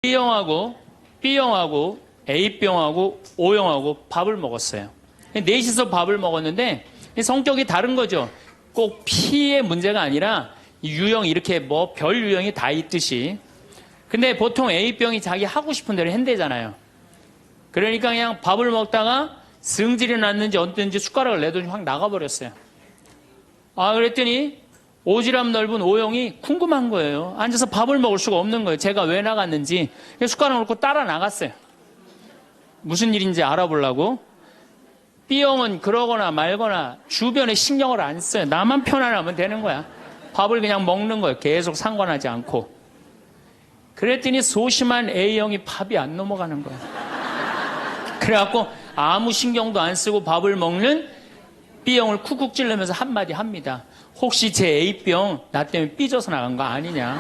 B형하고 A병하고 O형하고 밥을 먹었어요. 넷이서 밥을 먹었는데 성격이 다른 거죠. 꼭 P의 문제가 아니라 유형 이렇게 뭐 별 유형이 다 있듯이. 근데 보통 A병이 자기 하고 싶은 대로 한대잖아요. 그러니까 그냥 밥을 먹다가 승질이 났는지 어땠는지 숟가락을 내더니 확 나가버렸어요. 그랬더니 오지랖 넓은 O형이 궁금한 거예요. 앉아서 밥을 먹을 수가 없는 거예요. 제가 왜 나갔는지. 숟가락을 놓고 따라 나갔어요. 무슨 일인지 알아보려고. B형은 그러거나 말거나 주변에 신경을 안 써요. 나만 편안하면 되는 거야. 밥을 그냥 먹는 거예요. 계속 상관하지 않고. 그랬더니 소심한 A형이 밥이 안 넘어가는 거예요. 그래갖고 아무 신경도 안 쓰고 밥을 먹는 B형을 쿡쿡 찔르면서 한마디 합니다. 혹시 제 A병 나 때문에 삐져서 나간 거 아니냐.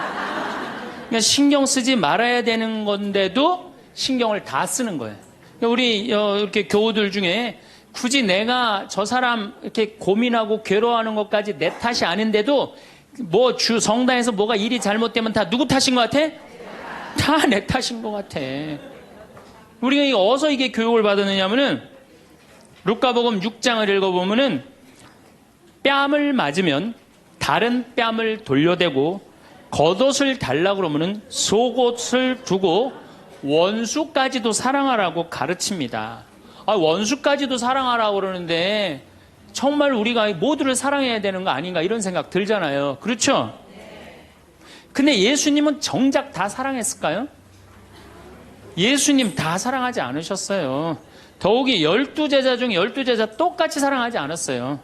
그러니까 신경 쓰지 말아야 되는 건데도 신경을 다 쓰는 거예요. 우리 이렇게 교우들 중에 굳이 내가 저 사람 이렇게 고민하고 괴로워하는 것까지 내 탓이 아닌데도 뭐 성당에서 뭐가 일이 잘못되면 다 누구 탓인 것 같아? 다 내 탓인 것 같아. 우리가 어디서 이게 교육을 받았느냐면은 루카복음 6장을 읽어보면은 뺨을 맞으면 다른 뺨을 돌려대고 겉옷을 달라고 그러면은 속옷을 두고 원수까지도 사랑하라고 가르칩니다. 원수까지도 사랑하라고 그러는데 정말 우리가 모두를 사랑해야 되는 거 아닌가 이런 생각 들잖아요. 그렇죠? 근데 예수님은 정작 다 사랑했을까요? 예수님 다 사랑하지 않으셨어요. 더욱이 12제자 중에 12제자 똑같이 사랑하지 않았어요.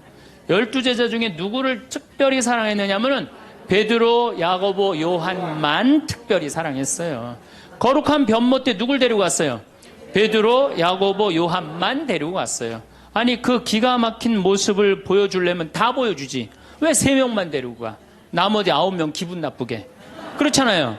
12제자 중에 누구를 특별히 사랑했느냐면은 베드로, 야고보, 요한만 특별히 사랑했어요. 거룩한 변모 때 누굴 데리고 갔어요? 베드로, 야고보, 요한만 데리고 갔어요. 아니 그 기가 막힌 모습을 보여주려면 다 보여주지. 왜 3명만 데리고 가? 나머지 9명 기분 나쁘게. 그렇잖아요.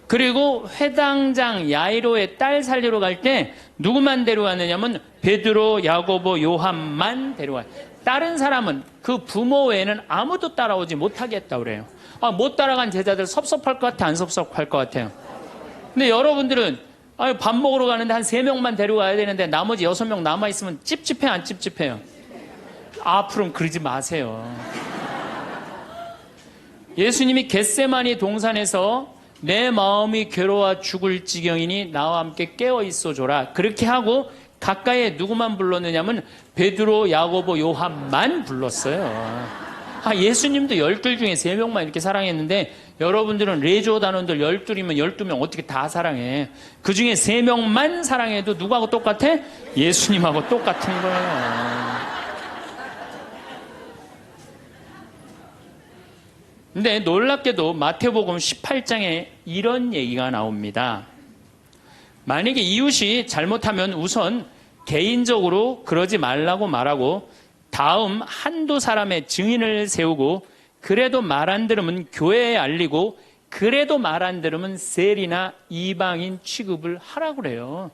그리고 회당장 야이로의 딸 살리러 갈 때 누구만 데려갔느냐면 베드로, 야고보, 요한만 데려가요. 다른 사람은 그 부모 외에는 아무도 따라오지 못하겠다고 그래요. 못 따라간 제자들 섭섭할 것 같아, 안 섭섭할 것 같아요? 근데 여러분들은 밥 먹으러 가는데 한 3명만 데려가야 되는데 나머지 6명 남아있으면 찝찝해, 안 찝찝해요? 앞으로는 그러지 마세요. 예수님이 겟세마니 동산에서 내 마음이 괴로워 죽을 지경이니 나와 함께 깨어 있어 줘라. 그렇게 하고 가까이에 누구만 불렀느냐면 베드로, 야고보, 요한만 불렀어요. 예수님도 12 중에 3명만 이렇게 사랑했는데 여러분들은 레조 단원들 12이면 12명 어떻게 다 사랑해? 그 중에 3명만 사랑해도 누구하고 똑같아? 예수님하고 똑같은 거예요. 근데 놀랍게도 마태복음 18장에 이런 얘기가 나옵니다. 만약에 이웃이 잘못하면 우선 개인적으로 그러지 말라고 말하고 다음 한두 사람의 증인을 세우고 그래도 말 안 들으면 교회에 알리고 그래도 말 안 들으면 세리나 이방인 취급을 하라고 그래요.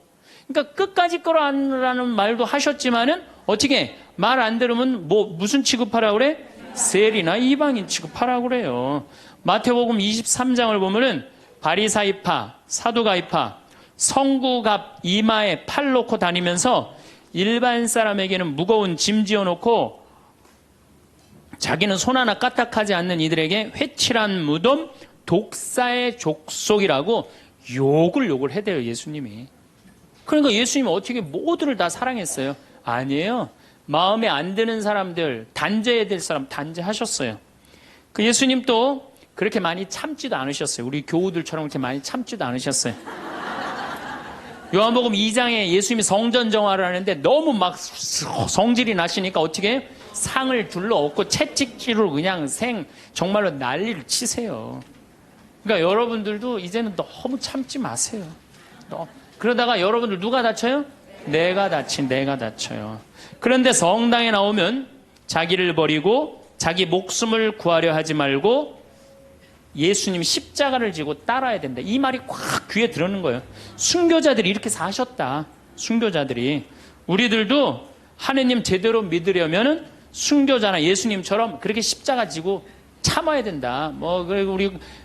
그러니까 끝까지 끌어안으라는 말도 하셨지만은 어떻게 말 안 들으면 무슨 취급하라고 그래? 세리나 이방인 취급하라고 그래요. 마태복음 23장을 보면은 바리사이파, 사두가이파, 성구갑 이마에 팔 놓고 다니면서 일반 사람에게는 무거운 짐 지어놓고 자기는 손 하나 까딱하지 않는 이들에게 회칠한 무덤, 독사의 족속이라고 욕을 해대요, 예수님이. 그러니까 예수님은 어떻게 모두를 다 사랑했어요? 아니에요. 마음에 안 드는 사람들, 단죄해야 될 사람 단죄하셨어요. 그 예수님 또 그렇게 많이 참지도 않으셨어요. 우리 교우들처럼 그렇게 많이 참지도 않으셨어요. 요한복음 2장에 예수님이 성전 정화를 하는데 너무 막 성질이 나시니까 어떻게 상을 둘러엎고 채찍질로 그냥 정말로 난리를 치세요. 그러니까 여러분들도 이제는 너무 참지 마세요. 그러다가 여러분들 누가 다쳐요? 내가 다쳐요. 그런데 성당에 나오면 자기를 버리고 자기 목숨을 구하려 하지 말고 예수님 십자가를 지고 따라야 된다. 이 말이 꽉 귀에 들어오는 거예요. 순교자들이 이렇게 사셨다. 순교자들이. 우리들도 하느님 제대로 믿으려면 순교자나 예수님처럼 그렇게 십자가 지고 참아야 된다. 그리고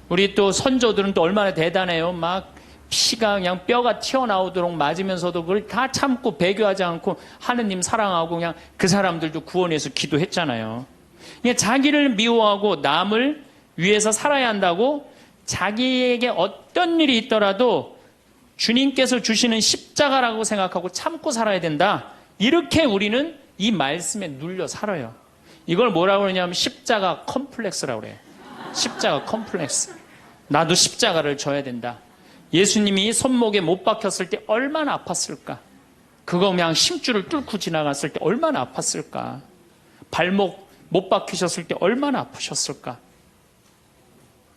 우리 또 선조들은 또 얼마나 대단해요. 막 피가 그냥 뼈가 튀어나오도록 맞으면서도 그걸 다 참고 배교하지 않고 하느님 사랑하고 그냥 그 사람들도 구원해서 기도했잖아요. 그냥 자기를 미워하고 남을 위해서 살아야 한다고 자기에게 어떤 일이 있더라도 주님께서 주시는 십자가라고 생각하고 참고 살아야 된다. 이렇게 우리는 이 말씀에 눌려 살아요. 이걸 뭐라고 그러냐면 십자가 컴플렉스라고 그래요. 십자가 컴플렉스. 나도 십자가를 져야 된다. 예수님이 손목에 못 박혔을 때 얼마나 아팠을까? 그거 그냥 심줄을 뚫고 지나갔을 때 얼마나 아팠을까? 발목 못 박히셨을 때 얼마나 아프셨을까?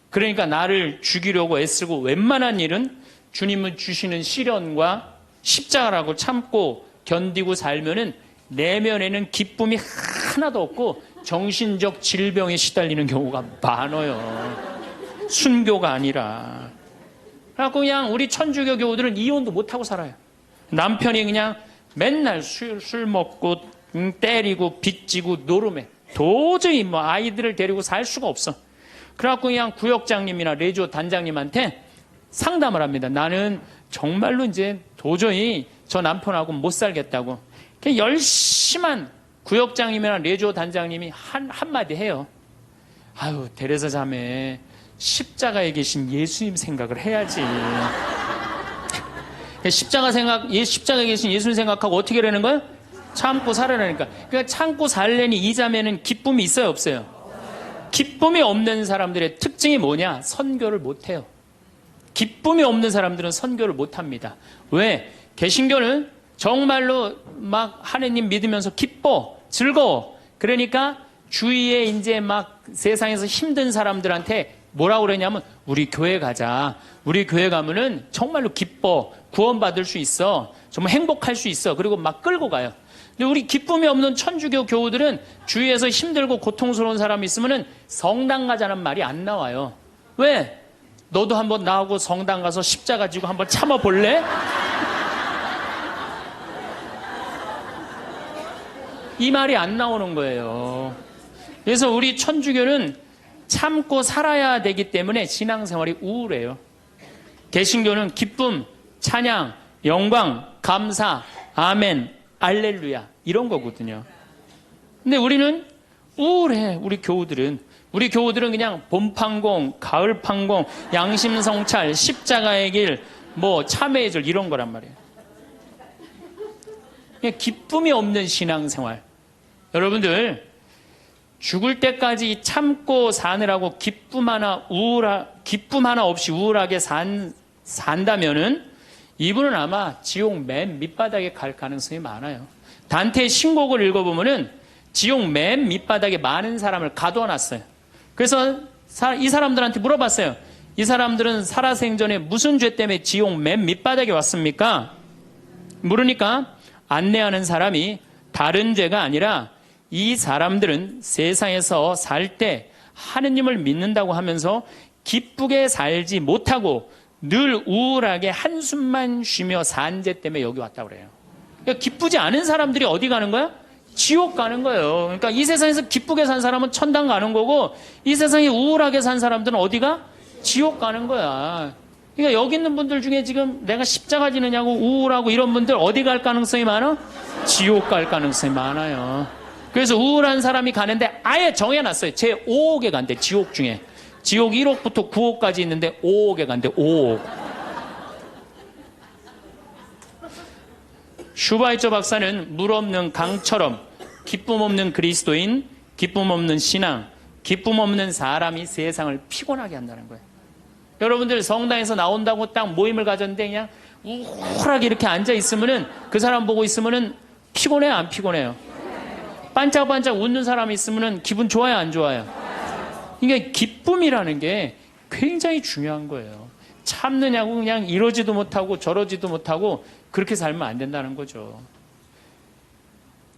그러니까 나를 죽이려고 애쓰고 웬만한 일은 주님은 주시는 시련과 십자가라고 참고 견디고 살면은 내면에는 기쁨이 하나도 없고 정신적 질병에 시달리는 경우가 많아요. 순교가 아니라. 그래갖고 그냥 우리 천주교 교우들은 이혼도 못하고 살아요. 남편이 그냥 맨날 술 먹고 때리고 빚지고 노름해. 도저히 뭐 아이들을 데리고 살 수가 없어. 그래갖고 그냥 구역장님이나 레조 단장님한테 상담을 합니다. 나는 정말로 이제 도저히 저 남편하고 못 살겠다고. 그냥 열심한 구역장님이나 레조 단장님이 한마디 해요. 아유, 데레사 자매, 십자가에 계신 예수님 생각을 해야지. 십자가에 계신 예수님 생각하고 어떻게 하라는 거야? 참고 살아라니까. 그러니까 참고 살려니 이 자매는 기쁨이 있어요, 없어요? 기쁨이 없는 사람들의 특징이 뭐냐? 선교를 못해요. 기쁨이 없는 사람들은 선교를 못합니다. 왜? 개신교는 정말로 막 하느님 믿으면서 기뻐, 즐거워. 그러니까 주위에 이제 막 세상에서 힘든 사람들한테 뭐라고 그러냐면 우리 교회 가자. 우리 교회 가면은 정말로 기뻐, 구원받을 수 있어, 정말 행복할 수 있어. 그리고 막 끌고 가요. 근데 우리 기쁨이 없는 천주교 교우들은 주위에서 힘들고 고통스러운 사람이 있으면은 성당 가자는 말이 안 나와요. 왜? 너도 한번 나하고 성당 가서 십자가 지고 한번 참아볼래? 이 말이 안 나오는 거예요. 그래서 우리 천주교는 참고 살아야 되기 때문에 신앙생활이 우울해요. 개신교는 기쁨, 찬양, 영광, 감사, 아멘, 알렐루야 이런 거거든요. 근데 우리는 우울해. 우리 교우들은 그냥 봄판공, 가을판공, 양심성찰, 십자가의 길, 뭐 참회의 절 이런 거란 말이에요. 그냥 기쁨이 없는 신앙생활. 여러분들 죽을 때까지 참고 사느라고 기쁨 하나 없이 우울하게 산다면은 이분은 아마 지옥 맨 밑바닥에 갈 가능성이 많아요. 단테의 신곡을 읽어보면은 지옥 맨 밑바닥에 많은 사람을 가둬놨어요. 그래서 이 사람들한테 물어봤어요. 이 사람들은 살아생전에 무슨 죄 때문에 지옥 맨 밑바닥에 왔습니까? 물으니까 안내하는 사람이 다른 죄가 아니라 이 사람들은 세상에서 살 때 하느님을 믿는다고 하면서 기쁘게 살지 못하고 늘 우울하게 한숨만 쉬며 산 죄 때문에 여기 왔다고 그래요. 그러니까 기쁘지 않은 사람들이 어디 가는 거야? 지옥 가는 거예요. 그러니까 이 세상에서 기쁘게 산 사람은 천당 가는 거고 이 세상에 우울하게 산 사람들은 어디가? 지옥 가는 거야. 그러니까 여기 있는 분들 중에 지금 내가 십자가 지느냐고 우울하고 이런 분들 어디 갈 가능성이 많아? 지옥 갈 가능성이 많아요. 그래서 우울한 사람이 가는데 아예 정해놨어요. 제 5옥에 간대. 지옥 중에. 지옥 1옥부터 9옥까지 있는데 5옥에 간대. 5옥. 슈바이처 박사는 물 없는 강처럼 기쁨 없는 그리스도인, 기쁨 없는 신앙, 기쁨 없는 사람이 세상을 피곤하게 한다는 거예요. 여러분들 성당에서 나온다고 딱 모임을 가졌는데 그냥 우울하게 이렇게 앉아 있으면은 그 사람 보고 있으면은 피곤해요, 안 피곤해요? 반짝반짝 웃는 사람이 있으면은 기분 좋아요, 안 좋아요? 그러니까 기쁨이라는 게 굉장히 중요한 거예요. 참느냐고 그냥 이러지도 못하고 저러지도 못하고 그렇게 살면 안 된다는 거죠.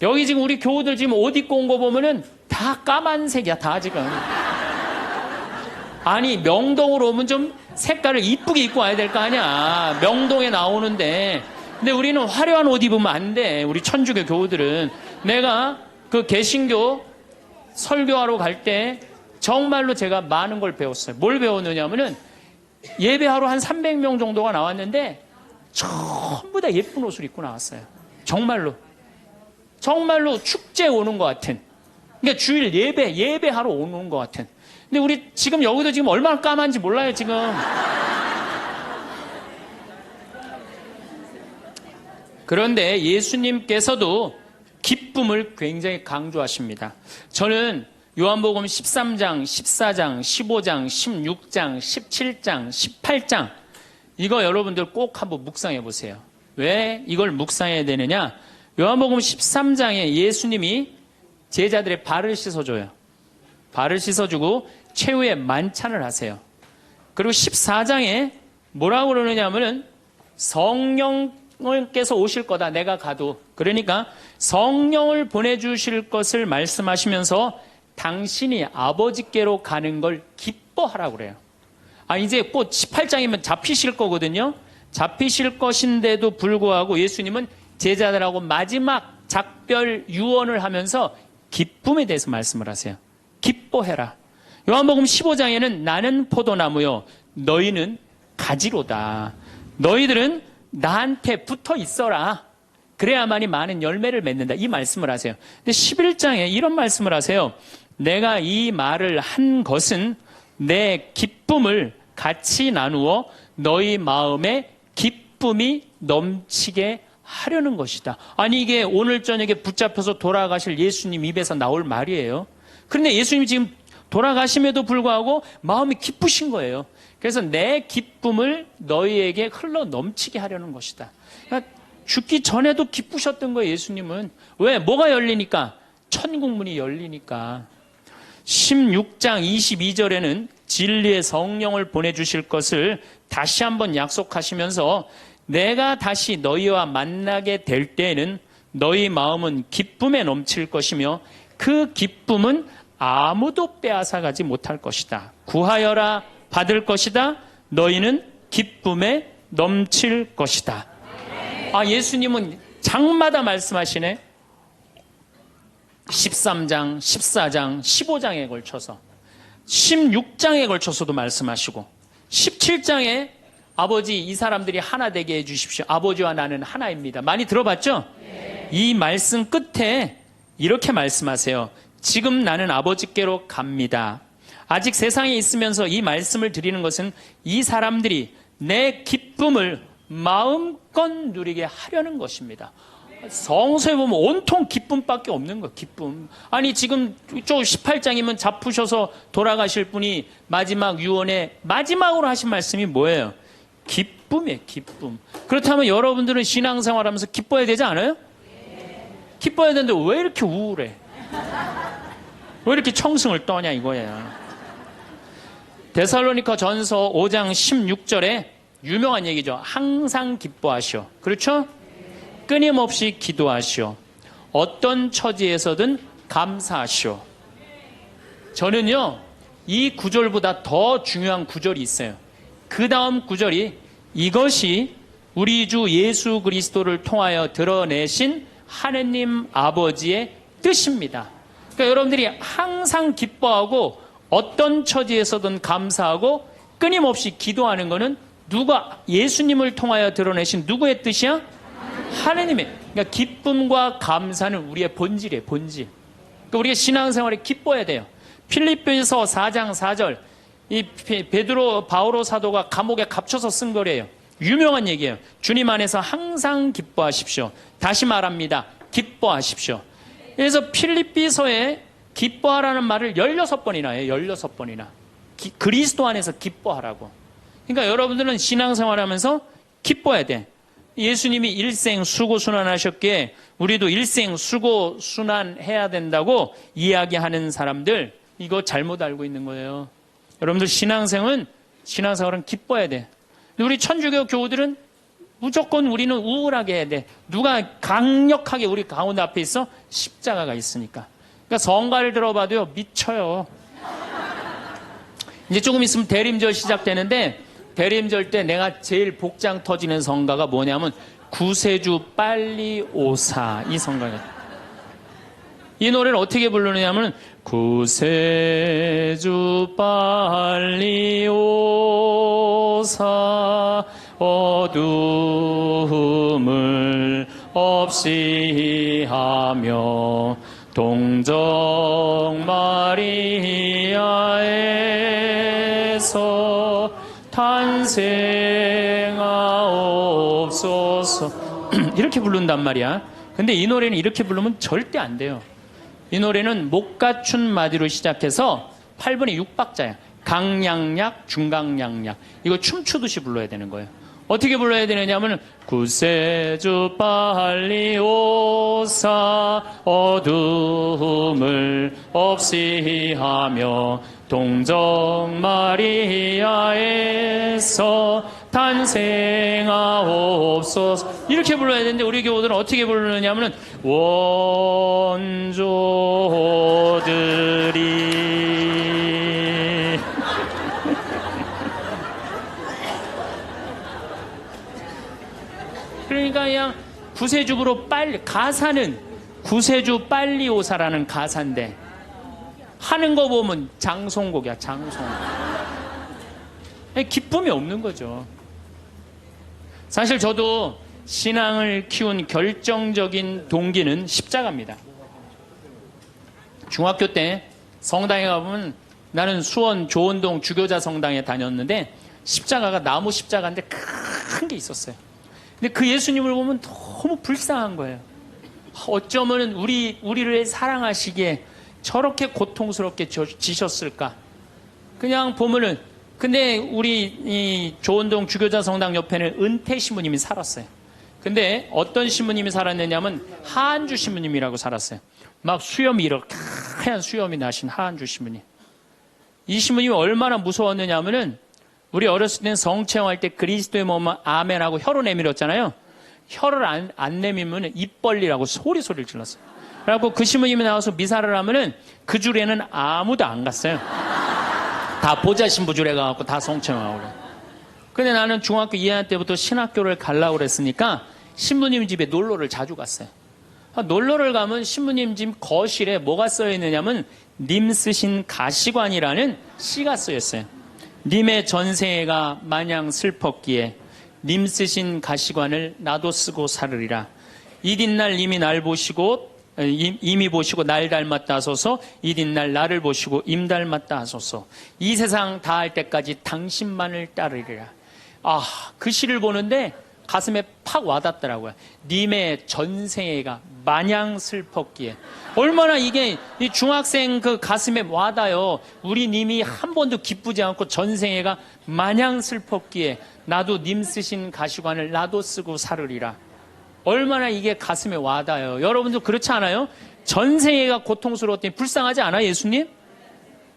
여기 지금 우리 교우들 지금 옷 입고 온 거 보면은 다 까만색이야, 다 지금. 아니, 명동으로 오면 좀 색깔을 이쁘게 입고 와야 될 거 아니야. 명동에 나오는데. 근데 우리는 화려한 옷 입으면 안 돼. 우리 천주교 교우들은. 내가 그 개신교 설교하러 갈 때 정말로 제가 많은 걸 배웠어요. 뭘 배웠느냐면은 예배하러 한 300명 정도가 나왔는데 전부 다 예쁜 옷을 입고 나왔어요. 정말로 축제 오는 것 같은. 그러니까 주일 예배하러 오는 것 같은. 근데 우리 지금 여기도 지금 얼마나 까만지 몰라요, 지금. 그런데 예수님께서도 기쁨을 굉장히 강조하십니다. 저는 요한복음 13장, 14장, 15장, 16장, 17장, 18장 이거 여러분들 꼭 한번 묵상해 보세요. 왜 이걸 묵상해야 되느냐? 요한복음 13장에 예수님이 제자들의 발을 씻어줘요. 발을 씻어주고 최후의 만찬을 하세요. 그리고 14장에 뭐라고 그러느냐 하면은 성령께서 오실 거다. 내가 가도. 그러니까 성령을 보내주실 것을 말씀하시면서 당신이 아버지께로 가는 걸 기뻐하라고 그래요. 이제 곧 18장이면 잡히실 거거든요. 잡히실 것인데도 불구하고 예수님은 제자들하고 마지막 작별 유언을 하면서 기쁨에 대해서 말씀을 하세요. 기뻐해라. 요한복음 15장에는 나는 포도나무요 너희는 가지로다. 너희들은 나한테 붙어 있어라. 그래야만이 많은 열매를 맺는다. 이 말씀을 하세요. 근데 11장에 이런 말씀을 하세요. 내가 이 말을 한 것은 내 기쁨을 같이 나누어 너희 마음에 기쁨이 넘치게 하려는 것이다. 아니 이게 오늘 저녁에 붙잡혀서 돌아가실 예수님 입에서 나올 말이에요. 그런데 예수님이 지금 돌아가심에도 불구하고 마음이 기쁘신 거예요. 그래서 내 기쁨을 너희에게 흘러 넘치게 하려는 것이다. 그러니까 죽기 전에도 기쁘셨던 거예요, 예수님은. 왜? 뭐가 열리니까? 천국문이 열리니까. 16장 22절에는 진리의 성령을 보내주실 것을 다시 한번 약속하시면서 내가 다시 너희와 만나게 될 때에는 너희 마음은 기쁨에 넘칠 것이며 그 기쁨은 아무도 빼앗아가지 못할 것이다. 구하여라 받을 것이다. 너희는 기쁨에 넘칠 것이다. 예수님은 장마다 말씀하시네. 13장, 14장, 15장에 걸쳐서 16장에 걸쳐서도 말씀하시고 17장에 아버지 이 사람들이 하나 되게 해주십시오. 아버지와 나는 하나입니다. 많이 들어봤죠? 네. 이 말씀 끝에 이렇게 말씀하세요. 지금 나는 아버지께로 갑니다. 아직 세상에 있으면서 이 말씀을 드리는 것은 이 사람들이 내 기쁨을 마음껏 누리게 하려는 것입니다. 성서에 보면 온통 기쁨밖에 없는 거예요. 기쁨. 아니 지금 저 18장이면 잡으셔서 돌아가실 분이 마지막 유언에 마지막으로 하신 말씀이 뭐예요? 기쁨이에요. 기쁨. 그렇다면 여러분들은 신앙생활하면서 기뻐야 되지 않아요? 기뻐야 되는데 왜 이렇게 우울해? 왜 이렇게 청승을 떠냐 이거예요. 데살로니가 전서 5장 16절에 유명한 얘기죠. 항상 기뻐하시오. 그렇죠? 끊임없이 기도하시오. 어떤 처지에서든 감사하시오. 저는요, 이 구절보다 더 중요한 구절이 있어요. 그 다음 구절이 이것이 우리 주 예수 그리스도를 통하여 드러내신 하느님 아버지의 뜻입니다. 그러니까 여러분들이 항상 기뻐하고 어떤 처지에서든 감사하고 끊임없이 기도하는 것은 누가 예수님을 통하여 드러내신 누구의 뜻이야? 하느님의. 그러니까 기쁨과 감사는 우리의 본질이에요. 본질. 그러니까 우리가 신앙생활에 기뻐야 돼요. 필립보서 4장 4절 이 베드로 바오로 사도가 감옥에 갇혀서 쓴 거래요. 유명한 얘기예요. 주님 안에서 항상 기뻐하십시오. 다시 말합니다. 기뻐하십시오. 그래서 필립비서에 기뻐하라는 말을 16번이나 해요. 16번이나. 그리스도 안에서 기뻐하라고. 그러니까 여러분들은 신앙생활하면서 기뻐야 돼. 예수님이 일생 수고순환하셨기에 우리도 일생 수고순환해야 된다고 이야기하는 사람들 이거 잘못 알고 있는 거예요. 여러분들 신앙생활은 기뻐야 돼. 우리 천주교 교우들은 무조건 우리는 우울하게 해야 돼. 누가 강력하게 우리 가운데 앞에 있어? 십자가가 있으니까. 그러니까 성가를 들어봐도요 미쳐요. 이제 조금 있으면 대림절 시작되는데 대림절 때 내가 제일 복장 터지는 성가가 뭐냐면 구세주 빨리 오사 이 성가가. 이 노래를 어떻게 부르느냐면 구세주 빨리 오사 어두움을 없이 하며 동정 마리아에서 탄생하옵소서 이렇게 부른단 말이야. 근데 이 노래는 이렇게 부르면 절대 안 돼요. 이 노래는 못 갖춘 마디로 시작해서 8분의 6박자야. 강양약, 중강양약. 이거 춤추듯이 불러야 되는 거예요. 어떻게 불러야 되느냐면 구세주 빨리 오사 어둠을 없이 하며 동정 마리아에서 탄생하옵소서 이렇게 불러야 되는데 우리 교우들은 어떻게 부르느냐면 원조들이 그러니까 그냥 구세주로 빨리 가사는 구세주 빨리 오사라는 가사인데 하는 거 보면 장송곡이야. 장송. 기쁨이 없는 거죠. 사실 저도 신앙을 키운 결정적인 동기는 십자가입니다. 중학교 때 성당에 가보면 나는 수원 조원동 주교자 성당에 다녔는데 십자가가 나무 십자가인데 큰 게 있었어요. 근데 그 예수님을 보면 너무 불쌍한 거예요. 어쩌면 우리를 사랑하시기에 저렇게 고통스럽게 지셨을까? 그냥 보면은 근데 우리 이 조원동 주교자 성당 옆에는 은퇴 신부님이 살았어요. 근데 어떤 신부님이 살았느냐면 하한주 신부님이라고 살았어요. 막 수염이 이렇게 하얀 수염이 나신 하한주 신부님. 이 신부님이 얼마나 무서웠느냐면은 우리 어렸을 때는 성체험할 때 그리스도의 몸은 아멘하고 혀로 내밀었잖아요. 혀를 안 내밀면 입 벌리라고 소리를 질렀어요. 그래갖고 그 신부님이 나와서 미사를 하면은 그 줄에는 아무도 안 갔어요. 다 보자 신부 줄에 가갖고 다 성체험하고 그래. 근데 나는 중학교 2학년 때부터 신학교를 가려고 그랬으니까 신부님 집에 놀러를 자주 갔어요. 놀러를 가면 신부님 집 거실에 뭐가 써 있느냐면 님 쓰신 가시관이라는 시가 쓰여 있어요. 님의 전생애가 마냥 슬펐기에 님 쓰신 가시관을 나도 쓰고 살으리라. 이튿날 님이 날 보시고 임이 보시고 날 닮았다 하소서. 이튿날 나를 보시고 임 닮았다 하소서. 이 세상 다할 때까지 당신만을 따르리라. 그 시를 보는데 가슴에 팍 와닿더라고요. 님의 전생애가 마냥 슬펐기에. 얼마나 이게 이 중학생 그 가슴에 와닿아요. 우리 님이 한 번도 기쁘지 않고 전생애가 마냥 슬펐기에 나도 님 쓰신 가시관을 나도 쓰고 살으리라. 얼마나 이게 가슴에 와닿아요. 여러분도 그렇지 않아요? 전생애가 고통스러웠더니 불쌍하지 않아 예수님?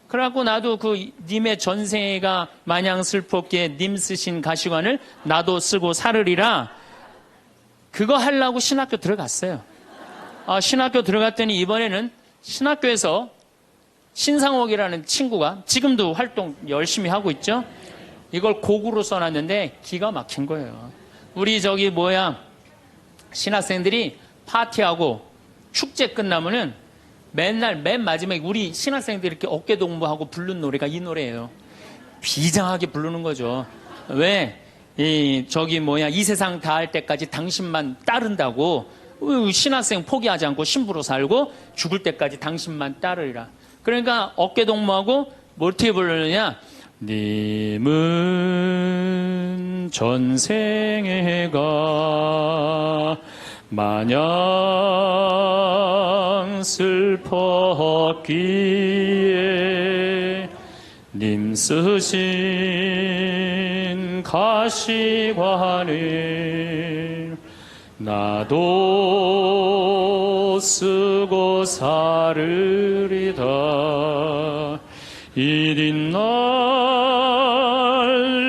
그래갖고 나도 그 님의 전생애가 마냥 슬펐기에 님 쓰신 가시관을 나도 쓰고 살으리라. 그거 하려고 신학교 들어갔어요. 신학교 들어갔더니 이번에는 신학교에서 신상옥이라는 친구가 지금도 활동 열심히 하고 있죠. 이걸 곡으로 써놨는데 기가 막힌 거예요. 우리 신학생들이 파티하고 축제 끝나면은 맨날 맨 마지막에 우리 신학생들이 이렇게 어깨 동무하고 부른 노래가 이 노래예요. 비장하게 부르는 거죠. 왜? 이 세상 다 할 때까지 당신만 따른다고 신학생 포기하지 않고 신부로 살고 죽을 때까지 당신만 따르리라. 그러니까 어깨 동무하고 어떻게 부르느냐? 님은 전생애가 마냥 슬펐기에 님 쓰신 가시관을 나도 쓰고 살으리다. 이튿날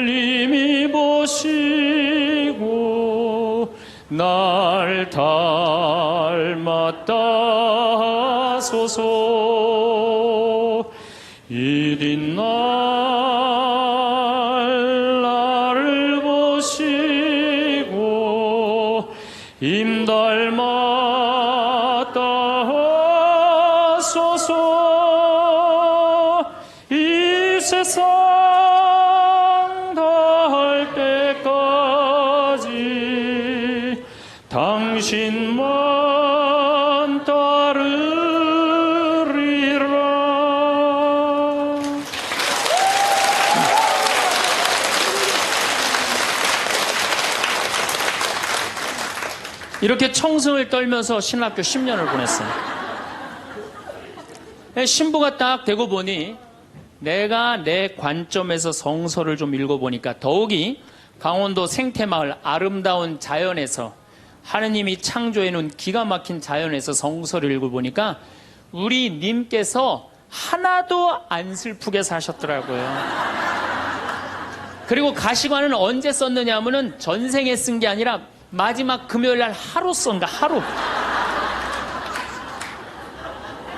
님이 보시고 날 닮았다 하소서. 이튿날 나를 보시고 임 닮았다 당신만 따르리라. 이렇게 청승을 떨면서 신학교 10년을 보냈어요. 신부가 딱 되고 보니 내가 내 관점에서 성서를 좀 읽어보니까 더욱이 강원도 생태마을 아름다운 자연에서 하느님이 창조해놓은 기가 막힌 자연에서 성서를 읽어보니까 우리 님께서 하나도 안 슬프게 사셨더라고요. 그리고 가시관은 언제 썼느냐 하면은 전생에 쓴 게 아니라 마지막 금요일 날 하루 썼는가,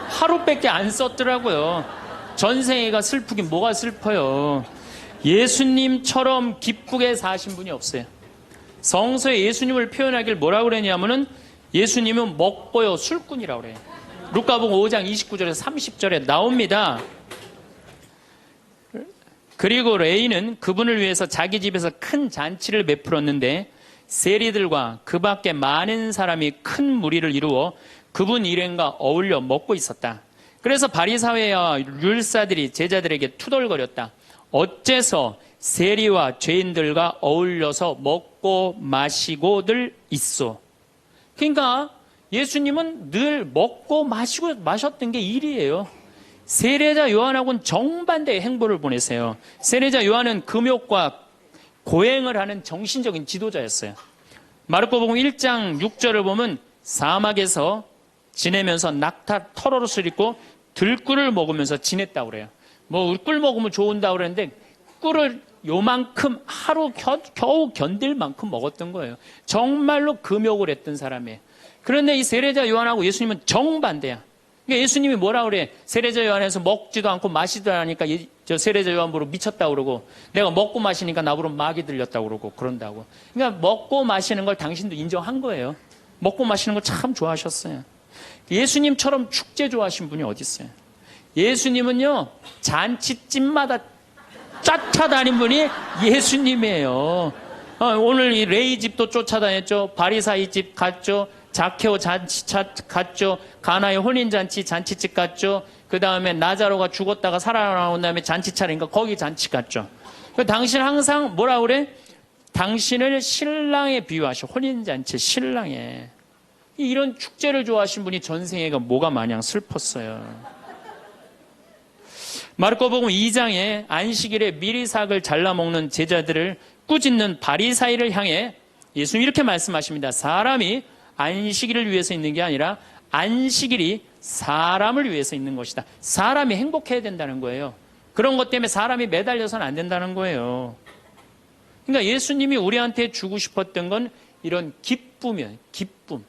하루밖에 안 썼더라고요. 전생애가 슬프긴 뭐가 슬퍼요. 예수님처럼 기쁘게 사신 분이 없어요. 성서에 예수님을 표현하길 뭐라고 그러냐면은 예수님은 먹보요 술꾼이라고 그래요. 루카복음 5장 29절에서 30절에 나옵니다. 그리고 레이는 그분을 위해서 자기 집에서 큰 잔치를 베풀었는데 세리들과 그 밖에 많은 사람이 큰 무리를 이루어 그분 일행과 어울려 먹고 있었다. 그래서 바리사회와 율사들이 제자들에게 투덜거렸다. 어째서 세리와 죄인들과 어울려서 먹고 마시고들 있소. 그러니까 예수님은 늘 먹고 마시고 마셨던 게 일이에요. 세례자 요한하고는 정반대의 행보를 보내세요. 세례자 요한은 금욕과 고행을 하는 정신적인 지도자였어요. 마르코복음 1장 6절을 보면 사막에서 지내면서 낙타 털옷을 입고 들꿀을 먹으면서 지냈다고 그래요. 뭐 꿀 먹으면 좋은다고 그랬는데 꿀을 요만큼 하루 겨우 견딜 만큼 먹었던 거예요. 정말로 금욕을 했던 사람이에요. 그런데 이 세례자 요한하고 예수님은 정반대야. 그러니까 예수님이 뭐라 그래? 세례자 요한에서 먹지도 않고 마시도 않으니까 저 세례자 요한 보러 미쳤다고 그러고 내가 먹고 마시니까 나보러 마귀 들렸다고 그러고 그런다고. 그러니까 먹고 마시는 걸 당신도 인정한 거예요. 먹고 마시는 걸 참 좋아하셨어요. 예수님처럼 축제 좋아하신 분이 어디 있어요? 예수님은요 잔치집마다 쫓아다닌 분이 예수님이에요. 오늘 이 레이 집도 쫓아다녔죠. 바리사이 집 갔죠. 자케오 잔치 갔죠. 가나의 혼인잔치 잔치집 갔죠. 그 다음에 나자로가 죽었다가 살아나온 다음에 잔치 차리니까 거기 잔치 갔죠. 당신 항상 뭐라 그래? 당신을 신랑에 비유하셔. 혼인잔치 신랑에. 이런 축제를 좋아하신 분이 전생애가 뭐가 마냥 슬펐어요. 마르코복음 2장에 안식일에 미리삭을 잘라먹는 제자들을 꾸짖는 바리사이를 향해 예수님이 이렇게 말씀하십니다. 사람이 안식일을 위해서 있는 게 아니라 안식일이 사람을 위해서 있는 것이다. 사람이 행복해야 된다는 거예요. 그런 것 때문에 사람이 매달려서는 안 된다는 거예요. 그러니까 예수님이 우리한테 주고 싶었던 건 이런 기쁨이에요. 기쁨.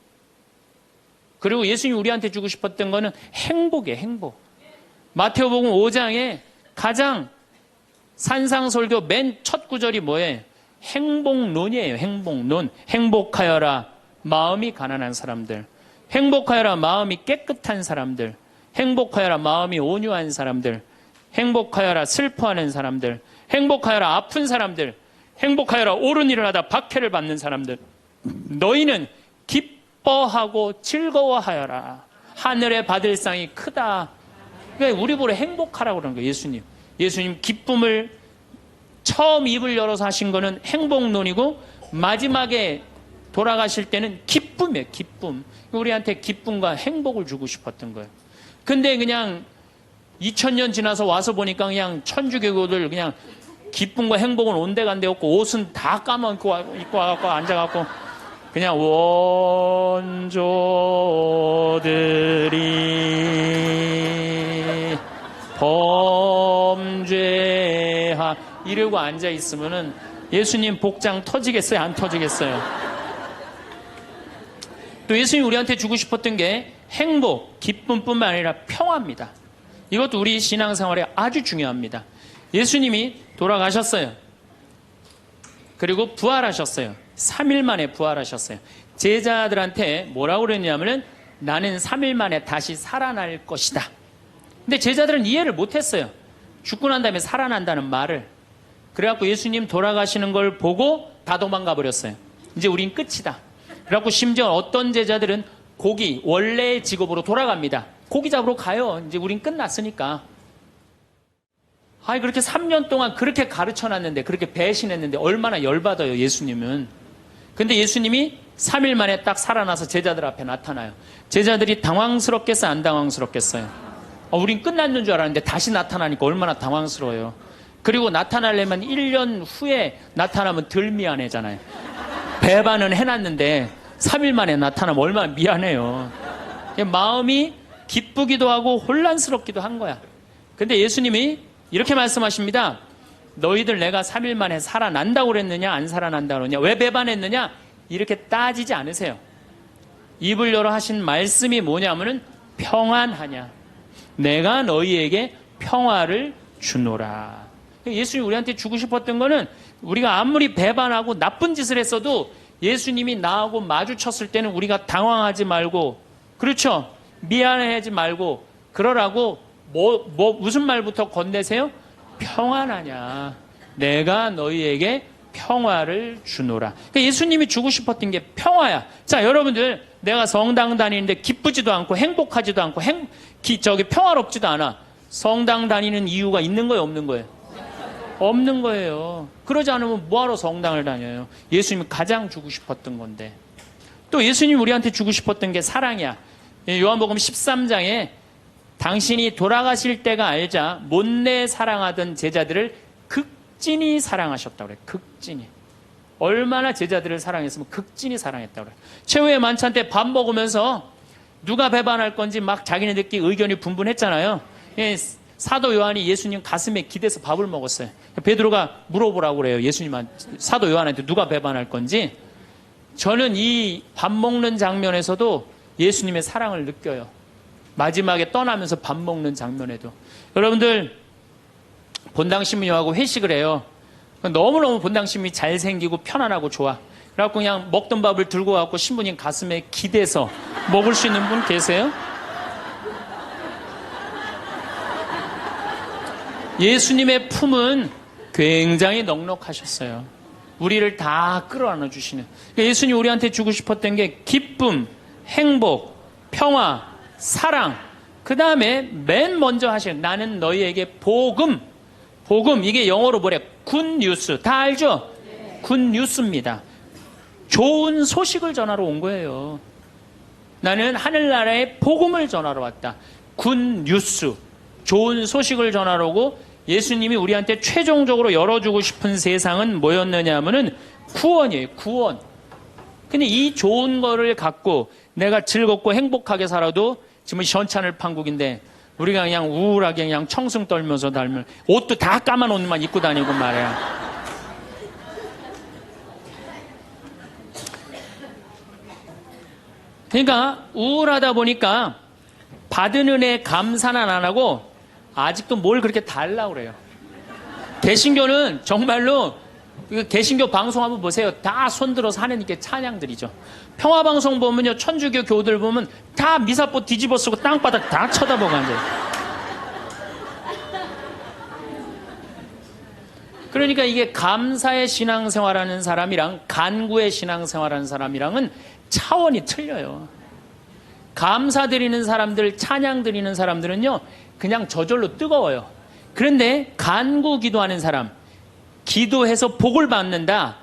그리고 예수님이 우리한테 주고 싶었던 거는 행복이에요. 행복. 마태오복음 5장에 가장 산상설교 맨 첫 구절이 뭐예요? 행복론이에요. 행복론. 행복하여라 마음이 가난한 사람들. 행복하여라 마음이 깨끗한 사람들. 행복하여라 마음이 온유한 사람들. 행복하여라 슬퍼하는 사람들. 행복하여라 아픈 사람들. 행복하여라 옳은 일을 하다 박해를 받는 사람들. 너희는 기뻐하고 즐거워하여라. 하늘에 받을 상이 크다. 그러니까 우리 보러 행복하라고 그러는 거예요. 예수님 기쁨을 처음 입을 열어서 하신 거는 행복론이고 마지막에 돌아가실 때는 기쁨이에요. 기쁨. 우리한테 기쁨과 행복을 주고 싶었던 거예요. 근데 그냥 2000년 지나서 와서 보니까 그냥 천주교들 그냥 기쁨과 행복은 온데간데 없고 옷은 다 까먹고 입고 와갖고 앉아갖고 그냥 원조들이 범죄하 이러고 앉아있으면은 예수님 복장 터지겠어요? 안 터지겠어요? 또 예수님이 우리한테 주고 싶었던 게 행복, 기쁨뿐만 아니라 평화입니다. 이것도 우리 신앙생활에 아주 중요합니다. 예수님이 돌아가셨어요. 그리고 부활하셨어요. 3일 만에 부활하셨어요. 제자들한테 뭐라고 그랬냐면은 나는 3일 만에 다시 살아날 것이다. 근데 제자들은 이해를 못했어요. 죽고 난 다음에 살아난다는 말을. 그래갖고 예수님 돌아가시는 걸 보고 다 도망가 버렸어요. 이제 우린 끝이다. 그래갖고 심지어 어떤 제자들은 고기, 원래의 직업으로 돌아갑니다. 고기 잡으러 가요. 이제 우린 끝났으니까. 아니, 그렇게 3년 동안 그렇게 가르쳐 놨는데, 그렇게 배신했는데, 얼마나 열받아요, 예수님은. 근데 예수님이 3일 만에 딱 살아나서 제자들 앞에 나타나요. 제자들이 당황스럽겠어요, 안 당황스럽겠어요? 우린 끝났는 줄 알았는데 다시 나타나니까 얼마나 당황스러워요. 그리고 나타나려면 1년 후에 나타나면 덜 미안해잖아요. 배반은 해놨는데 3일 만에 나타나면 얼마나 미안해요. 마음이 기쁘기도 하고 혼란스럽기도 한 거야. 근데 예수님이 이렇게 말씀하십니다. 너희들 내가 3일 만에 살아난다고 그랬느냐, 안 살아난다고 그랬느냐, 왜 배반했느냐, 이렇게 따지지 않으세요. 입을 열어 하신 말씀이 뭐냐면은 평안하냐, 내가 너희에게 평화를 주노라. 예수님이 우리한테 주고 싶었던 거는, 우리가 아무리 배반하고 나쁜 짓을 했어도 예수님이 나하고 마주쳤을 때는 우리가 당황하지 말고, 그렇죠? 미안해하지 말고 그러라고 무슨 말부터 건네세요? 평안하냐, 내가 너희에게 평화를 주노라. 그러니까 예수님이 주고 싶었던 게 평화야. 자, 여러분들, 내가 성당 다니는데 기쁘지도 않고 행복하지도 않고 평화롭지도 않아. 성당 다니는 이유가 있는 거예요, 없는 거예요? 없는 거예요. 그러지 않으면 뭐하러 성당을 다녀요? 예수님이 가장 주고 싶었던 건데. 또 예수님이 우리한테 주고 싶었던 게 사랑이야. 요한복음 13장에 당신이 돌아가실 때가 알자 못내 사랑하던 제자들을 극진히 사랑하셨다고 그래. 극진히. 얼마나 제자들을 사랑했으면 극진히 사랑했다고 그래. 최후의 만찬 때 밥 먹으면서 누가 배반할 건지 막 자기네들끼리 의견이 분분했잖아요. 사도 요한이 예수님 가슴에 기대서 밥을 먹었어요. 베드로가 물어보라고 그래요. 예수님한테, 사도 요한한테 누가 배반할 건지. 저는 이 밥 먹는 장면에서도 예수님의 사랑을 느껴요. 마지막에 떠나면서 밥 먹는 장면에도. 여러분들, 본당신부님하고 회식을 해요. 너무너무 본당신부님이 잘생기고 편안하고 좋아. 그래갖고 그냥 먹던 밥을 들고 와갖고 신부님 가슴에 기대서 먹을 수 있는 분 계세요? 예수님의 품은 굉장히 넉넉하셨어요. 우리를 다 끌어안아 주시는. 그러니까 예수님이 우리한테 주고 싶었던 게 기쁨, 행복, 평화, 사랑. 그 다음에 맨 먼저 하신 나는 너희에게 복음. 복음, 이게 영어로 뭐래? 굿뉴스. 다 알죠? 굿뉴스입니다. 좋은 소식을 전하러 온 거예요. 나는 하늘나라의 복음을 전하러 왔다. 굿뉴스. 좋은 소식을 전하러 오고, 예수님이 우리한테 최종적으로 열어주고 싶은 세상은 뭐였느냐 하면은 구원이에요. 구원. 근데 이 좋은 거를 갖고 내가 즐겁고 행복하게 살아도, 지금 시원찮을 판국인데 우리가 그냥 우울하게 그냥 청승 떨면서 달면 옷도 다 까만 옷만 입고 다니고 말이야. 그러니까 우울하다 보니까 받은 은혜 감사는 안 하고 아직도 뭘 그렇게 달라고 그래요. 개신교는 정말로, 개신교 방송 한번 보세요. 다 손들어서 하느님께 찬양드리죠. 평화방송 보면요, 천주교 교들 보면 다 미사포 뒤집어 쓰고 땅바닥 다 쳐다보고 앉아요. 그러니까 이게 감사의 신앙생활하는 사람이랑 간구의 신앙생활하는 사람이랑은 차원이 틀려요. 감사드리는 사람들, 찬양드리는 사람들은요, 그냥 저절로 뜨거워요. 그런데 간구 기도하는 사람, 기도해서 복을 받는다,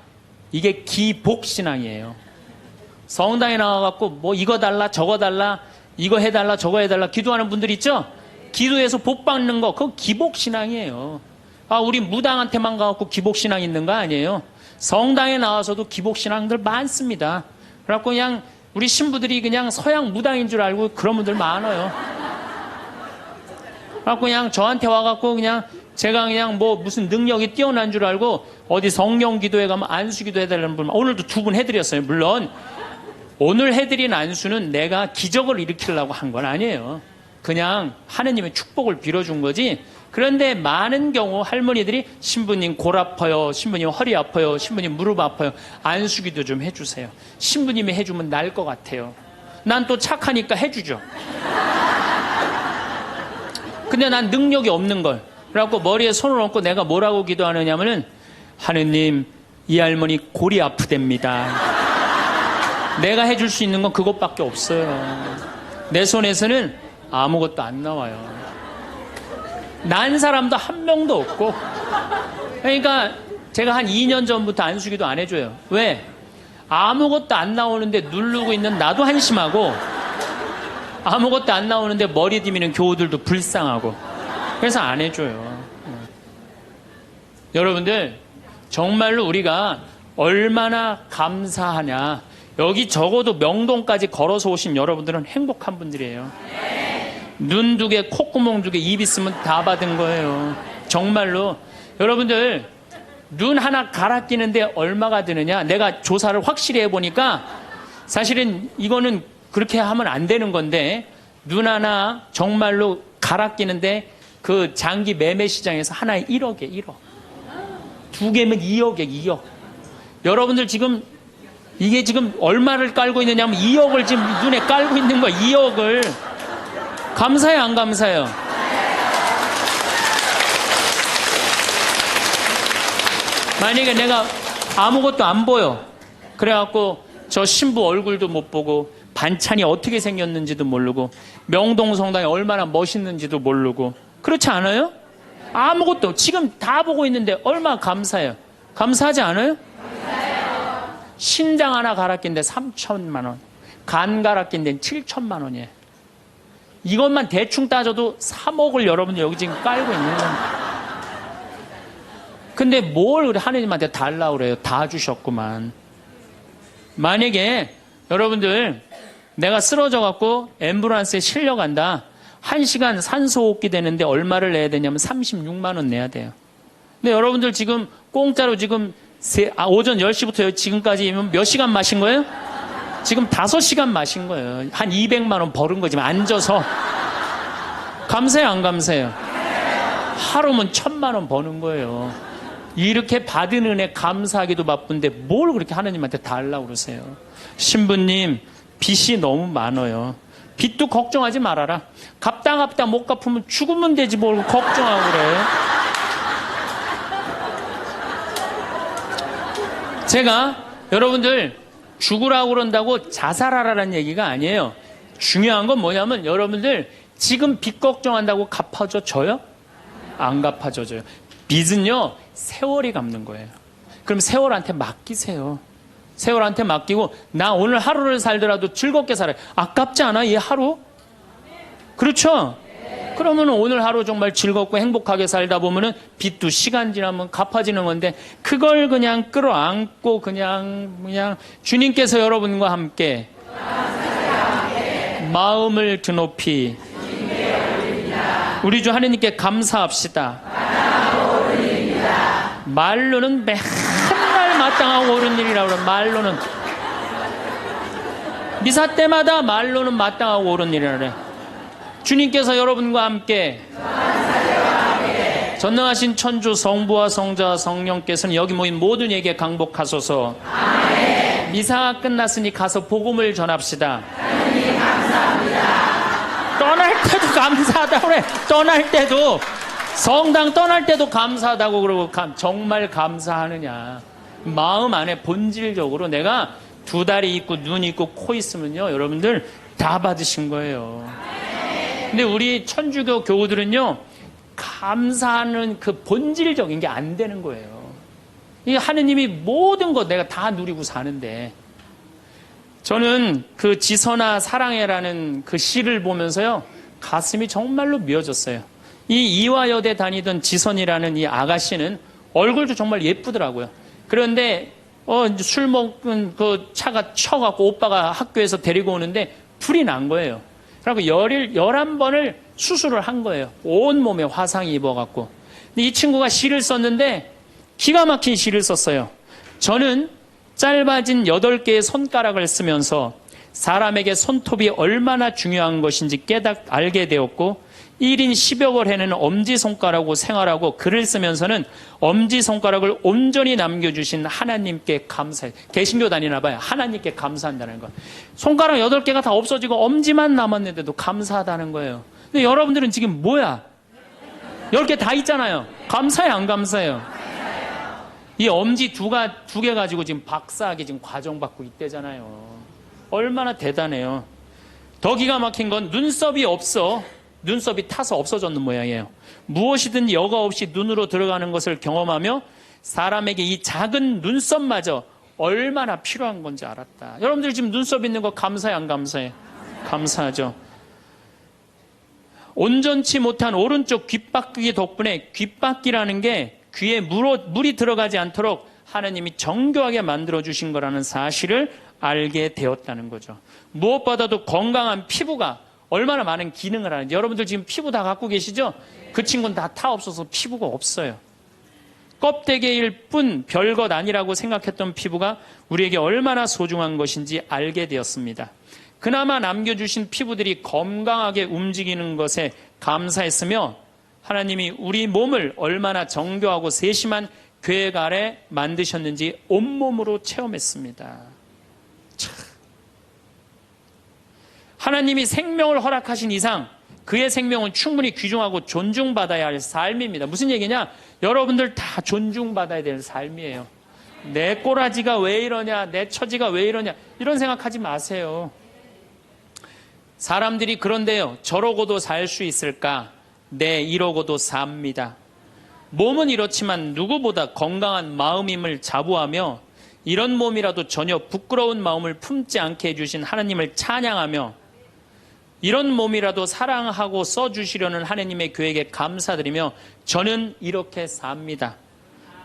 이게 기복신앙이에요. 성당에 나와갖고 뭐 이거 달라 저거 달라 이거 해달라 저거 해달라 기도하는 분들 있죠? 기도해서 복 받는 거, 그거 기복신앙이에요. 우리 무당한테만 가갖고 기복신앙 있는 거 아니에요. 성당에 나와서도 기복신앙들 많습니다. 그래갖고 그냥 우리 신부들이 그냥 서양 무당인 줄 알고 그런 분들 많아요. 그래갖고 그냥 저한테 와갖고 그냥 제가 그냥 뭐 무슨 능력이 뛰어난 줄 알고 어디 성령 기도회 가면 안수 기도 해달라는 분, 오늘도 2분 해드렸어요. 물론 오늘 해드린 안수는 내가 기적을 일으키려고 한 건 아니에요. 그냥 하느님의 축복을 빌어준 거지. 그런데 많은 경우 할머니들이 신부님 골 아파요, 신부님 허리 아파요, 신부님 무릎 아파요, 안수기도 좀 해주세요. 신부님이 해주면 나을 것 같아요. 난 또 착하니까 해주죠. 근데 난 능력이 없는 걸. 그래갖고 머리에 손을 얹고 내가 뭐라고 기도하느냐면은, 하느님 이 할머니 골이 아프답니다. 내가 해줄 수 있는 건 그것밖에 없어요. 내 손에서는 아무것도 안 나와요. 난 사람도 한 명도 없고. 그러니까 제가 한 2년 전부터 안수기도 안 해줘요. 왜? 아무것도 안 나오는데 누르고 있는 나도 한심하고, 아무것도 안 나오는데 머리 디미는 교우들도 불쌍하고. 그래서 안 해줘요. 여러분들, 정말로 우리가 얼마나 감사하냐. 여기 적어도 명동까지 걸어서 오신 여러분들은 행복한 분들이에요. 눈 두 개, 콧구멍 두 개, 입 있으면 다 받은 거예요. 정말로. 여러분들, 눈 하나 갈아 끼는데 얼마가 드느냐? 내가 조사를 확실히 해보니까 사실은 이거는 그렇게 하면 안 되는 건데, 눈 하나 정말로 갈아 끼는데 그 장기 매매 시장에서 하나에 1억에 1억. 두 개면 2억에 2억. 여러분들 지금 이게 지금 얼마를 깔고 있느냐면 2억을 지금 눈에 깔고 있는 거야. 2억을. 감사해요, 안 감사해요? 만약에 내가 아무것도 안 보여. 그래갖고 저 신부 얼굴도 못 보고 반찬이 어떻게 생겼는지도 모르고 명동성당이 얼마나 멋있는지도 모르고 그렇지 않아요? 아무것도 지금 다 보고 있는데 얼마나 감사해요. 감사하지 않아요? 감사해요. 신장 하나 갈아 낀데 3천만 원, 간 갈아 낀데 7천만 원이에요. 이것만 대충 따져도 3억을 여러분들 여기 지금 깔고 있는 거예요. 근데 뭘 우리 하느님한테 달라고 그래요? 다 주셨구만. 만약에 여러분들 내가 쓰러져 갖고 앰뷸런스에 실려간다. 1시간 산소호흡기 되는데 얼마를 내야 되냐면 36만 원 내야 돼요. 근데 여러분들 지금 공짜로 지금 오전 10시부터 지금까지 몇 시간 마신 거예요? 지금 5시간 마신 거예요. 한 200만 원 벌은 거지. 앉아서. 감사해요, 안 감사해요? 하루면 1,000만 원 버는 거예요. 이렇게 받은 은혜 감사하기도 바쁜데 뭘 그렇게 하나님한테 달라고 그러세요? 신부님, 빚이 너무 많아요. 빚도 걱정하지 말아라. 갚다 못 갚으면 죽으면 되지 뭘 걱정하고 그래. 제가 여러분들 죽으라고 그런다고 자살하라는 얘기가 아니에요. 중요한 건 뭐냐면 여러분들 지금 빚 걱정한다고 갚아줘요? 안 갚아줘요. 빚은요 세월이 갚는 거예요. 그럼 세월한테 맡기세요. 세월한테 맡기고 나 오늘 하루를 살더라도 즐겁게 살아요. 아깝지 않아 이 하루? 그렇죠? 그러면 오늘 하루 정말 즐겁고 행복하게 살다 보면은 빚도 시간 지나면 갚아지는 건데 그걸 그냥 끌어안고 그냥 주님께서 여러분과 함께 마음을 드높이 우리 주 하나님께 감사합시다. 말로는 맨날 마땅하고 옳은 일이라고 그래. 말로는 미사 때마다 말로는 마땅하고 옳은 일이라고 그래. 주님께서 여러분과 함께 전능하신 천주 성부와 성자와 성령께서는 여기 모인 모든 이에게 강복하소서. 아멘. 미사가 끝났으니 가서 복음을 전합시다. 하나님 감사합니다. 떠날 때도 감사하다고 그래. 떠날 때도 성당 떠날 때도 감사하다고 그러고 정말 감사하느냐. 마음 안에 본질적으로 내가 두 다리 있고 눈 있고 코 있으면요 여러분들 다 받으신 거예요. 근데 우리 천주교 교우들은요 감사하는 그 본질적인 게 안 되는 거예요. 이 하느님이 모든 거 내가 다 누리고 사는데 저는 그 지선아 사랑해라는 그 시를 보면서요 가슴이 정말로 미어졌어요. 이 이화여대 다니던 지선이라는 이 아가씨는 얼굴도 정말 예쁘더라고요. 그런데 술 먹은 그 차가 쳐갖고 오빠가 학교에서 데리고 오는데 불이 난 거예요. 그리고 11번을 수술을 한 거예요. 온몸에 화상이 입어갖고. 근데 이 친구가 시를 썼는데 기가 막힌 시를 썼어요. 저는 짧아진 8개의 손가락을 쓰면서 사람에게 손톱이 얼마나 중요한 것인지 알게 되었고 1인 10여걸 해내는 엄지손가락으로 생활하고 글을 쓰면서는 엄지손가락을 온전히 남겨주신 하나님께 감사해. 개신교 다니나 봐요. 하나님께 감사한다는 거. 손가락 8개가 다 없어지고 엄지만 남았는데도 감사하다는 거예요. 근데 여러분들은 지금 뭐야? 10개 다 있잖아요. 감사해, 안 감사해요? 이 엄지 두 개 가지고 지금 박사학위 지금 과정 받고 있대잖아요. 얼마나 대단해요. 더 기가 막힌 건 눈썹이 없어. 눈썹이 타서 없어졌는 모양이에요. 무엇이든 여과 없이 눈으로 들어가는 것을 경험하며 사람에게 이 작은 눈썹마저 얼마나 필요한 건지 알았다. 여러분들 지금 눈썹 있는 거 감사해, 안 감사해? 감사하죠. 온전치 못한 오른쪽 귓바퀴 덕분에 귓바퀴라는 게 귀에 물이 들어가지 않도록 하나님이 정교하게 만들어주신 거라는 사실을 알게 되었다는 거죠. 무엇보다도 건강한 피부가 얼마나 많은 기능을 하는지. 여러분들 지금 피부 다 갖고 계시죠? 그 친구는 다 타 없어서 피부가 없어요. 껍데기일 뿐 별것 아니라고 생각했던 피부가 우리에게 얼마나 소중한 것인지 알게 되었습니다. 그나마 남겨주신 피부들이 건강하게 움직이는 것에 감사했으며 하나님이 우리 몸을 얼마나 정교하고 세심한 계획 아래 만드셨는지 온몸으로 체험했습니다. 참. 하나님이 생명을 허락하신 이상 그의 생명은 충분히 귀중하고 존중받아야 할 삶입니다. 무슨 얘기냐? 여러분들 다 존중받아야 될 삶이에요. 내 꼬라지가 왜 이러냐, 내 처지가 왜 이러냐, 이런 생각하지 마세요. 사람들이 그런데요, 저러고도 살 수 있을까? 네, 이러고도 삽니다. 몸은 이렇지만 누구보다 건강한 마음임을 자부하며 이런 몸이라도 전혀 부끄러운 마음을 품지 않게 해주신 하나님을 찬양하며 이런 몸이라도 사랑하고 써주시려는 하나님의 계획에 감사드리며 저는 이렇게 삽니다.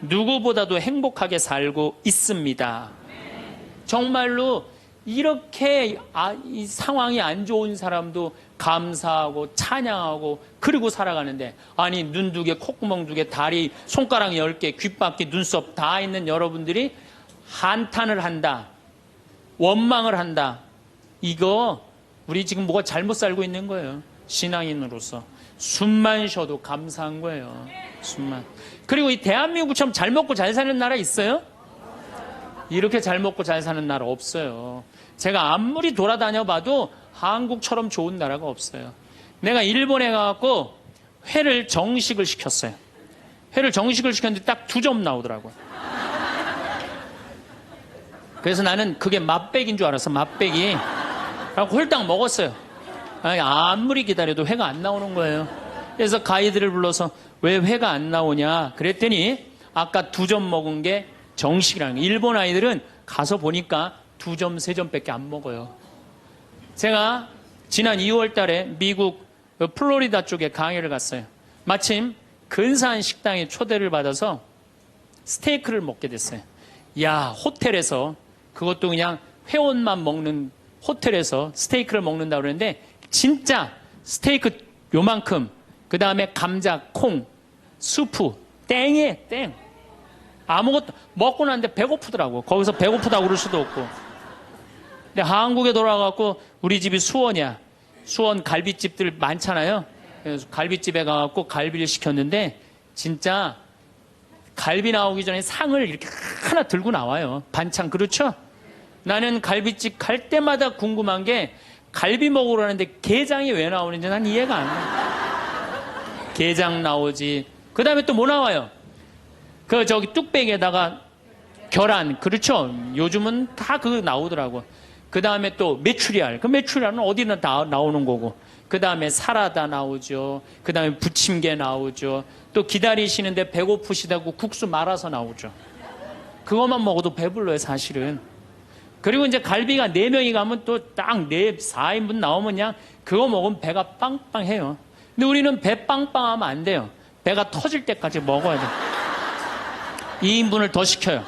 누구보다도 행복하게 살고 있습니다. 정말로 이렇게 이 상황이 안 좋은 사람도 감사하고 찬양하고 그리고 살아가는데, 아니 눈 2개, 콧구멍 2개, 다리, 손가락 10개, 귓바퀴, 눈썹 다 있는 여러분들이 한탄을 한다, 원망을 한다. 이거 우리 지금 뭐가 잘못 살고 있는 거예요. 신앙인으로서 숨만 쉬어도 감사한 거예요. 숨만. 그리고 이 대한민국처럼 잘 먹고 잘 사는 나라 있어요? 이렇게 잘 먹고 잘 사는 나라 없어요. 제가 아무리 돌아다녀 봐도 한국처럼 좋은 나라가 없어요. 내가 일본에 가갖고 회를 정식을 시켰어요. 회를 정식을 시켰는데 딱 2점 나오더라고요. 그래서 나는 그게 맛백인 줄 알았어. 맛백이. 그래서 홀딱 먹었어요. 아무리 기다려도 회가 안 나오는 거예요. 그래서 가이드를 불러서 왜 회가 안 나오냐 그랬더니 아까 2점 먹은 게 정식이라는 거예요. 일본 아이들은 가서 보니까 2점, 3점밖에 안 먹어요. 제가 지난 2월 달에 미국 플로리다 쪽에 강의를 갔어요. 마침 근사한 식당에 초대를 받아서 스테이크를 먹게 됐어요. 야, 호텔에서 그것도 그냥 회원만 먹는 호텔에서 스테이크를 먹는다고 그러는데 진짜 스테이크 요만큼, 그 다음에 감자, 콩, 수프, 땡이에요, 땡. 아무것도 먹고 났는데 배고프더라고. 거기서 배고프다고 그럴 수도 없고. 근데 한국에 돌아가갖고 우리 집이 수원이야. 수원 갈비집들 많잖아요. 그래서 갈비집에 가갖고 갈비를 시켰는데 진짜 갈비 나오기 전에 상을 이렇게 하나 들고 나와요. 반찬. 그렇죠? 나는 갈비집 갈 때마다 궁금한 게 갈비 먹으러 가는데 게장이 왜 나오는지 난 이해가 안 돼. 게장 나오지. 그 다음에 또 뭐 나와요? 저기 뚝배기에다가 계란. 그렇죠? 요즘은 다 그거 나오더라고. 그 다음에 또 메추리알. 그 메추리알은 어디나 다 나오는 거고. 그 다음에 사라다 나오죠. 그 다음에 부침개 나오죠. 또 기다리시는데 배고프시다고 국수 말아서 나오죠. 그것만 먹어도 배불러요, 사실은. 그리고 이제 갈비가 4명이 가면 또 딱 4인분 나오면 그냥 그거 먹으면 배가 빵빵해요. 근데 우리는 배 빵빵하면 안 돼요. 배가 터질 때까지 먹어야 돼요. 2인분을 더 시켜요.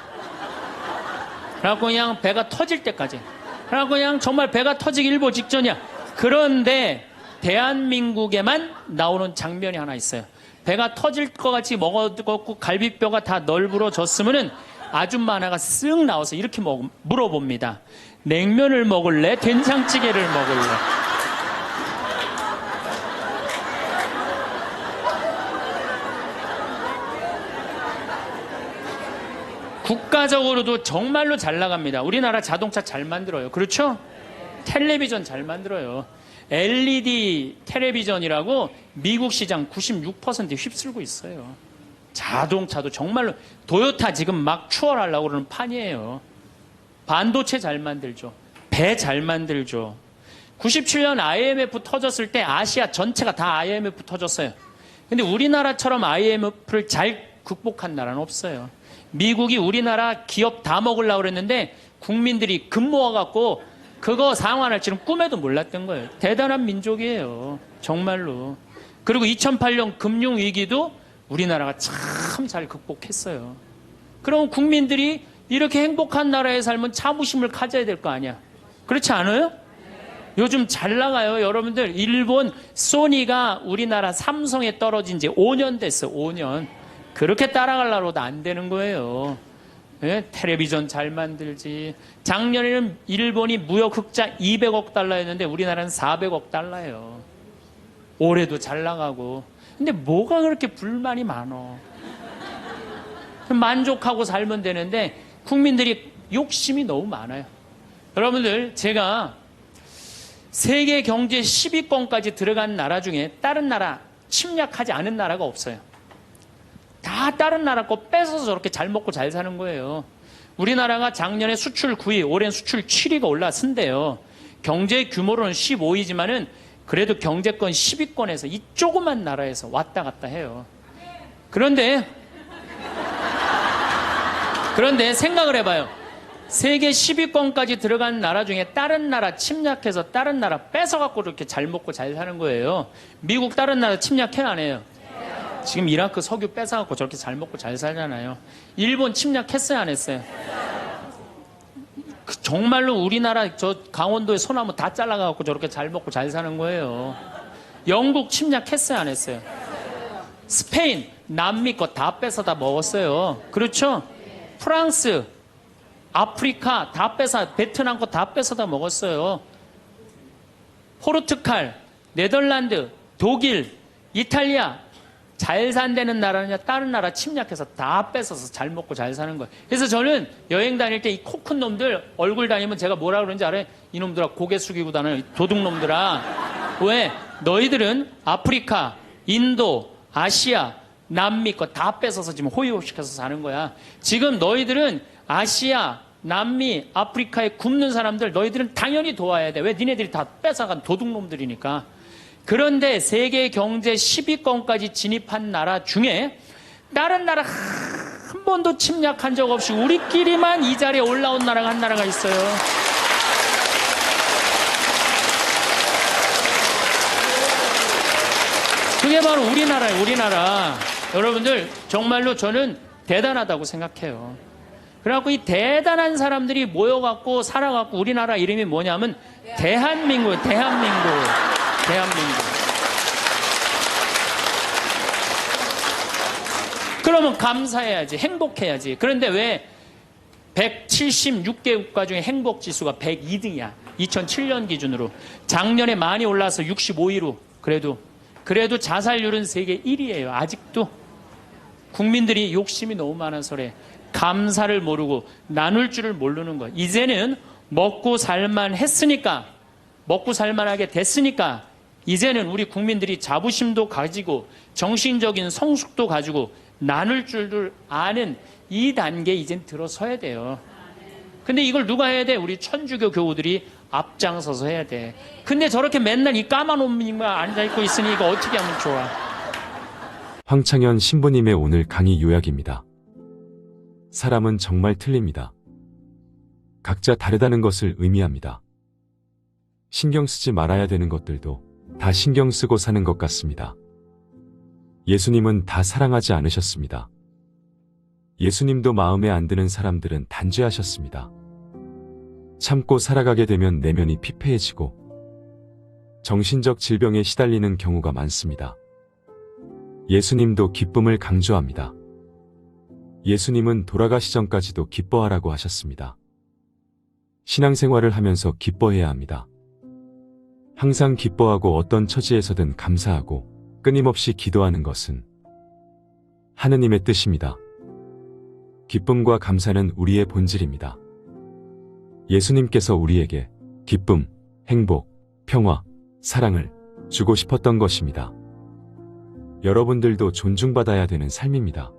그래갖고 그냥 배가 터질 때까지. 그래갖고 그냥 정말 배가 터지기 일보 직전이야. 그런데 대한민국에만 나오는 장면이 하나 있어요. 배가 터질 것 같이 먹어갖고 갈비뼈가 다 널브러졌으면은 아줌마 하나가 쓱 나와서 이렇게 물어봅니다. 냉면을 먹을래? 된장찌개를 먹을래? 국가적으로도 정말로 잘 나갑니다. 우리나라 자동차 잘 만들어요. 그렇죠? 텔레비전 잘 만들어요. LED 텔레비전이라고 미국 시장 96% 휩쓸고 있어요. 자동차도 정말로 토요타 지금 막 추월하려고 그러는 판이에요. 반도체 잘 만들죠. 배 잘 만들죠. 97년 IMF 터졌을 때 아시아 전체가 다 IMF 터졌어요. 근데 우리나라처럼 IMF를 잘 극복한 나라는 없어요. 미국이 우리나라 기업 다 먹으려고 그랬는데 국민들이 금 모아갖고 그거 상환할 줄은 꿈에도 몰랐던 거예요. 대단한 민족이에요. 정말로. 그리고 2008년 금융위기도 우리나라가 참 잘 극복했어요. 그럼 국민들이 이렇게 행복한 나라에 살면 자부심을 가져야 될 거 아니야. 그렇지 않아요? 요즘 잘 나가요. 여러분들 일본 소니가 우리나라 삼성에 떨어진 지 5년 됐어. 5년. 그렇게 따라가려고도 안 되는 거예요. 예? 텔레비전 잘 만들지. 작년에는 일본이 무역 흑자 200억 달러였는데 우리나라는 400억 달러예요. 올해도 잘 나가고. 근데 뭐가 그렇게 불만이 많어. 만족하고 살면 되는데 국민들이 욕심이 너무 많아요. 여러분들 제가 세계 경제 10위권까지 들어간 나라 중에 다른 나라 침략하지 않은 나라가 없어요. 다 다른 나라 거 뺏어서 저렇게 잘 먹고 잘 사는 거예요. 우리나라가 작년에 수출 9위, 올해는 수출 7위가 올라선대요. 경제 규모로는 15위지만은 그래도 경제권 10위권에서 이 조그만 나라에서 왔다 갔다 해요. 그런데 생각을 해봐요. 세계 10위권까지 들어간 나라 중에 다른 나라 침략해서 다른 나라 뺏어갖고 이렇게 잘 먹고 잘 사는 거예요. 미국 다른 나라 침략해요, 안 해요? 지금 이라크 석유 뺏어갖고 저렇게 잘 먹고 잘 살잖아요. 일본 침략했어요, 안 했어요? 정말로 우리나라 저 강원도의 소나무 다 잘라갖고 저렇게 잘 먹고 잘 사는 거예요. 영국 침략했어요, 안 했어요? 스페인, 남미 거 다 뺏어다 먹었어요. 그렇죠? 프랑스, 아프리카 다 뺏어, 베트남 거 다 뺏어다 먹었어요. 포르투갈, 네덜란드, 독일, 이탈리아 잘 산다는 나라냐 다른 나라 침략해서 다 뺏어서 잘 먹고 잘 사는 거예요. 그래서 저는 여행 다닐 때 이 코 큰 놈들 얼굴 다니면 제가 뭐라 그러는지 알아요? 이놈들아 고개 숙이고 다니는 도둑놈들아. 왜? 너희들은 아프리카, 인도, 아시아, 남미 거 다 뺏어서 지금 호의호식해서 사는 거야. 지금 너희들은 아시아, 남미, 아프리카에 굶는 사람들 너희들은 당연히 도와야 돼. 왜? 니네들이 다 뺏어간 도둑놈들이니까. 그런데 세계 경제 10위권까지 진입한 나라 중에 다른 나라 한 번도 침략한 적 없이 우리끼리만 이 자리에 올라온 나라가 한 나라가 있어요. 그게 바로 우리나라예요, 우리나라. 여러분들 정말로 저는 대단하다고 생각해요. 그래갖고 이 대단한 사람들이 모여갖고 살아갖고 우리나라 이름이 뭐냐면 대한민국이에요. 대한민국. 그러면 감사해야지. 행복해야지. 그런데 왜 176개 국가 중에 행복지수가 102등이야. 2007년 기준으로. 작년에 많이 올라서 65위로. 그래도 자살률은 세계 1위예요. 아직도. 국민들이 욕심이 너무 많아서 그래. 감사를 모르고 나눌 줄을 모르는 거야. 이제는 먹고 살만 했으니까, 먹고 살만하게 됐으니까 이제는 우리 국민들이 자부심도 가지고 정신적인 성숙도 가지고 나눌 줄을 아는 이 단계에 이젠 들어서야 돼요. 근데 이걸 누가 해야 돼? 우리 천주교 교우들이 앞장서서 해야 돼. 근데 저렇게 맨날 이 까만 옷만 앉아있고 있으니 이거 어떻게 하면 좋아? 황창현 신부님의 오늘 강의 요약입니다. 사람은 정말 틀립니다. 각자 다르다는 것을 의미합니다. 신경 쓰지 말아야 되는 것들도 다 신경 쓰고 사는 것 같습니다. 예수님은 다 사랑하지 않으셨습니다. 예수님도 마음에 안 드는 사람들은 단죄하셨습니다. 참고 살아가게 되면 내면이 피폐해지고 정신적 질병에 시달리는 경우가 많습니다. 예수님도 기쁨을 강조합니다. 예수님은 돌아가시 전까지도 기뻐하라고 하셨습니다. 신앙생활을 하면서 기뻐해야 합니다. 항상 기뻐하고 어떤 처지에서든 감사하고 끊임없이 기도하는 것은 하느님의 뜻입니다. 기쁨과 감사는 우리의 본질입니다. 예수님께서 우리에게 기쁨, 행복, 평화, 사랑을 주고 싶었던 것입니다. 여러분들도 존중받아야 되는 삶입니다.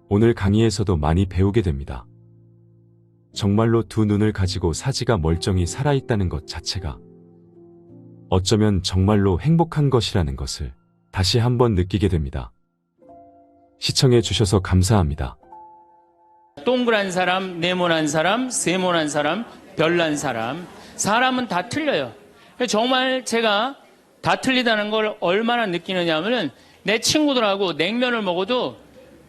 오늘 강의에서도 많이 배우게 됩니다. 정말로 두 눈을 가지고 사지가 멀쩡히 살아있다는 것 자체가 어쩌면 정말로 행복한 것이라는 것을 다시 한번 느끼게 됩니다. 시청해 주셔서 감사합니다. 동그란 사람, 네모난 사람, 세모난 사람, 별난 사람. 사람은 다 틀려요. 정말 제가 다 틀리다는 걸 얼마나 느끼느냐 하면은 내 친구들하고 냉면을 먹어도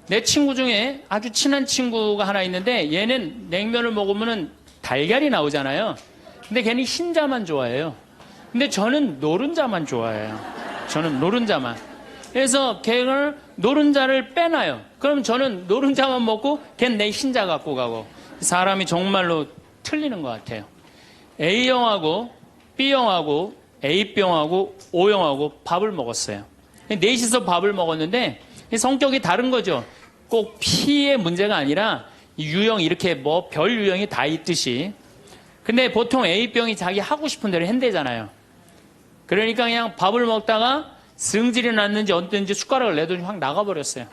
내 친구 중에 아주 친한 친구가 하나 있는데 얘는 냉면을 먹으면은 달걀이 나오잖아요. 근데 걔는 흰자만 좋아해요. 근데 저는 노른자만 좋아해요. 저는 노른자만. 그래서 걔를 노른자를 빼놔요. 그럼 저는 노른자만 먹고 걔는 내 흰자 갖고 가고. 사람이 정말로 틀리는 것 같아요. A형하고 B형하고 A병하고 O형하고 밥을 먹었어요. 넷이서 밥을 먹었는데 성격이 다른 거죠. 꼭 P의 문제가 아니라 유형 이렇게 뭐 별 유형이 다 있듯이. 근데 보통 A병이 자기 하고 싶은 대로 한대잖아요. 그러니까 그냥 밥을 먹다가 승질이 났는지 어땠는지 숟가락을 내더니 확 나가버렸어요.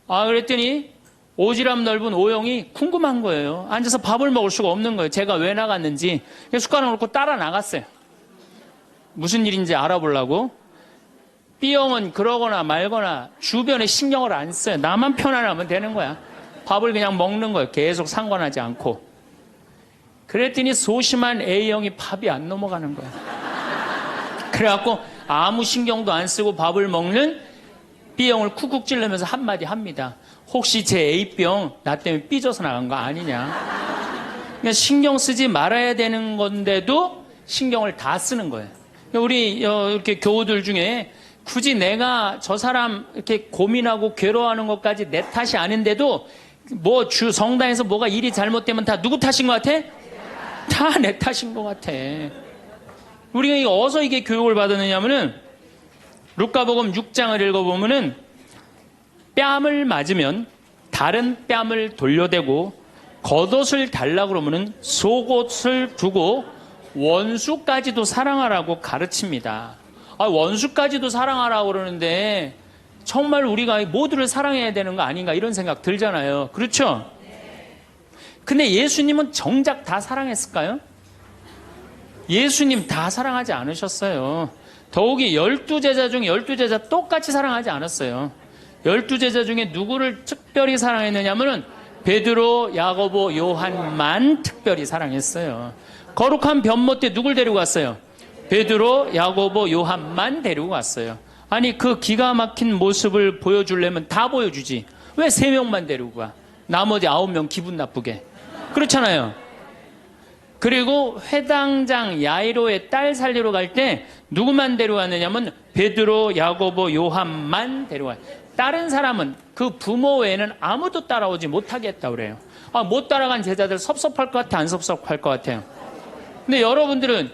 그랬더니 오지랖 넓은 O형이 궁금한 거예요. 앉아서 밥을 먹을 수가 없는 거예요. 제가 왜 나갔는지. 숟가락을 놓고 따라 나갔어요. 무슨 일인지 알아보려고. B형은 그러거나 말거나 주변에 신경을 안 써요. 나만 편안하면 되는 거야. 밥을 그냥 먹는 거예요. 계속 상관하지 않고. 그랬더니 소심한 A형이 밥이 안 넘어가는 거야. 그래갖고 아무 신경도 안 쓰고 밥을 먹는 B형을 쿡쿡 찔르면서 한마디 합니다. 혹시 제 A병 나 때문에 삐져서 나간 거 아니냐. 그러니까 신경 쓰지 말아야 되는 건데도 신경을 다 쓰는 거예요. 우리 이렇게 교우들 중에 굳이 내가 저 사람 이렇게 고민하고 괴로워하는 것까지 내 탓이 아닌데도 뭐 주 성당에서 뭐가 일이 잘못되면 다 누구 탓인 것 같아? 다 내 탓인 것 같아. 우리가 어디서 이게 교육을 받았느냐면은 루카복음 6장을 읽어보면은 뺨을 맞으면 다른 뺨을 돌려대고 겉옷을 달라고 그러면은 속옷을 두고 원수까지도 사랑하라고 가르칩니다. 원수까지도 사랑하라고 그러는데 정말 우리가 모두를 사랑해야 되는 거 아닌가 이런 생각 들잖아요. 그렇죠? 근데 예수님은 정작 다 사랑했을까요? 예수님 다 사랑하지 않으셨어요. 더욱이 12제자 중에 12제자 똑같이 사랑하지 않았어요. 12제자 중에 누구를 특별히 사랑했느냐면은 베드로, 야고보, 요한만 특별히 사랑했어요. 거룩한 변모 때 누굴 데리고 갔어요? 베드로, 야고보, 요한만 데리고 갔어요. 아니 그 기가 막힌 모습을 보여주려면 다 보여주지. 왜 3명만 데리고 가? 나머지 9명 기분 나쁘게. 그렇잖아요. 그리고 회당장 야이로의 딸 살리러 갈 때 누구만 데려왔느냐면 베드로, 야고보, 요한만 데려와요. 다른 사람은 그 부모 외에는 아무도 따라오지 못하겠다고 그래요. 못 따라간 제자들 섭섭할 것 같아, 안 섭섭할 것 같아요? 근데 여러분들은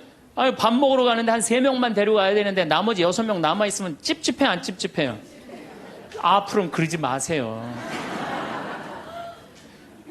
밥 먹으러 가는데 한 3명만 데려가야 되는데 나머지 6명 남아있으면 찝찝해, 안 찝찝해요? 앞으로는 그러지 마세요.